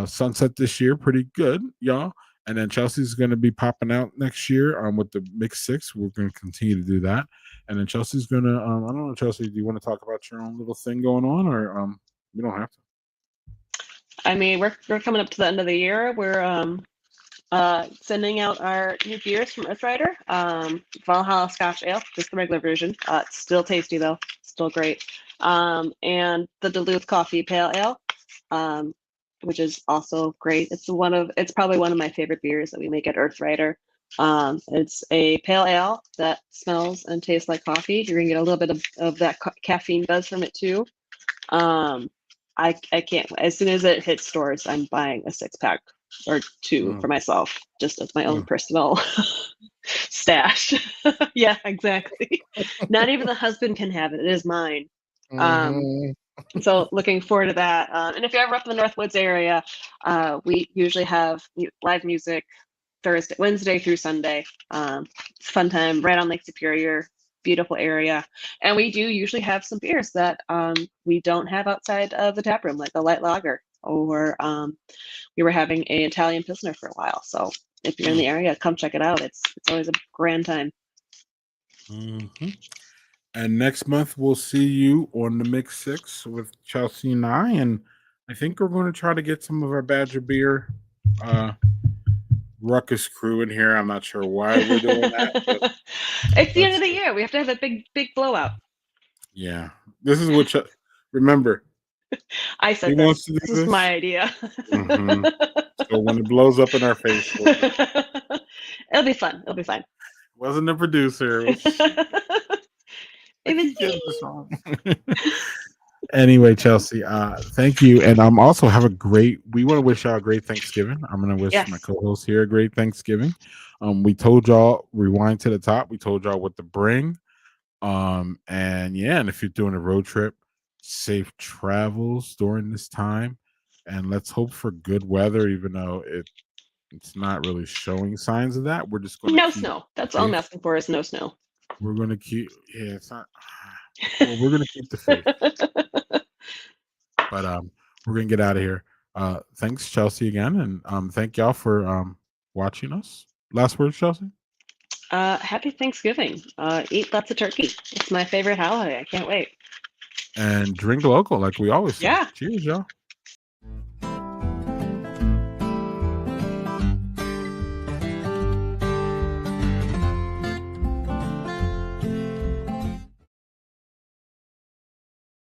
A: sunset this year pretty good, y'all. And then Chelsea's going to be popping out next year with the Mix Six. We're going to continue to do that. And then Chelsea's going to, I don't know, Chelsea, do you want to talk about your own little thing going on or we don't have to?
B: I mean, we're coming up to the end of the year. We're sending out our new beers from Earthrider. Valhalla Scotch Ale, just the regular version. It's still tasty though, still great. And the Duluth Coffee Pale Ale, which is also great. It's probably one of my favorite beers that we make at Earthrider. It's a pale ale that smells and tastes like coffee. You're gonna get a little bit of that caffeine buzz from it too. I can't. As soon as it hits stores, I'm buying a 6-pack or 2 for myself, just as my own personal stash. Yeah, exactly. Not even the husband can have it. It is mine. So looking forward to that. And if you're ever up in the Northwoods area, we usually have live music Wednesday through Sunday. It's a fun time right on Lake Superior. Beautiful area. And we do usually have some beers that we don't have outside of the tap room, like a light lager, or we were having an Italian Pilsner for a while. So if you're in the area, come check it out. It's always a grand time.
A: And next month we'll see you on the Mix Six with Chelsea and I. And I think we're going to try to get some of our Badger Beer ruckus crew in here. I'm not sure why we're doing that. But
B: it's the end of the year. We have to have a big blowout.
A: Yeah, this is what. Remember,
B: I said this. This is my idea.
A: So when it blows up in our face,
B: it'll be fun. It'll be fine.
A: It wasn't the producer.
B: It was
A: Anyway, Chelsea, thank you, and also have a great. We want to wish y'all a great Thanksgiving. I'm going to wish my co-host here a great Thanksgiving. We told y'all, rewind to the top. We told y'all what to bring. And if you're doing a road trip, safe travels during this time, and let's hope for good weather, even though it's not really showing signs of that. We're just going to
B: snow. That's all I'm asking for is no snow.
A: We're going to keep it's not well, we're going to keep the faith. But we're going to get out of here. Thanks, Chelsea, again, and thank y'all for watching us. Last words, Chelsea?
B: Happy Thanksgiving. Eat lots of turkey. It's my favorite holiday. I can't wait.
A: And drink local, like we always say.
B: Yeah.
A: Cheers, y'all.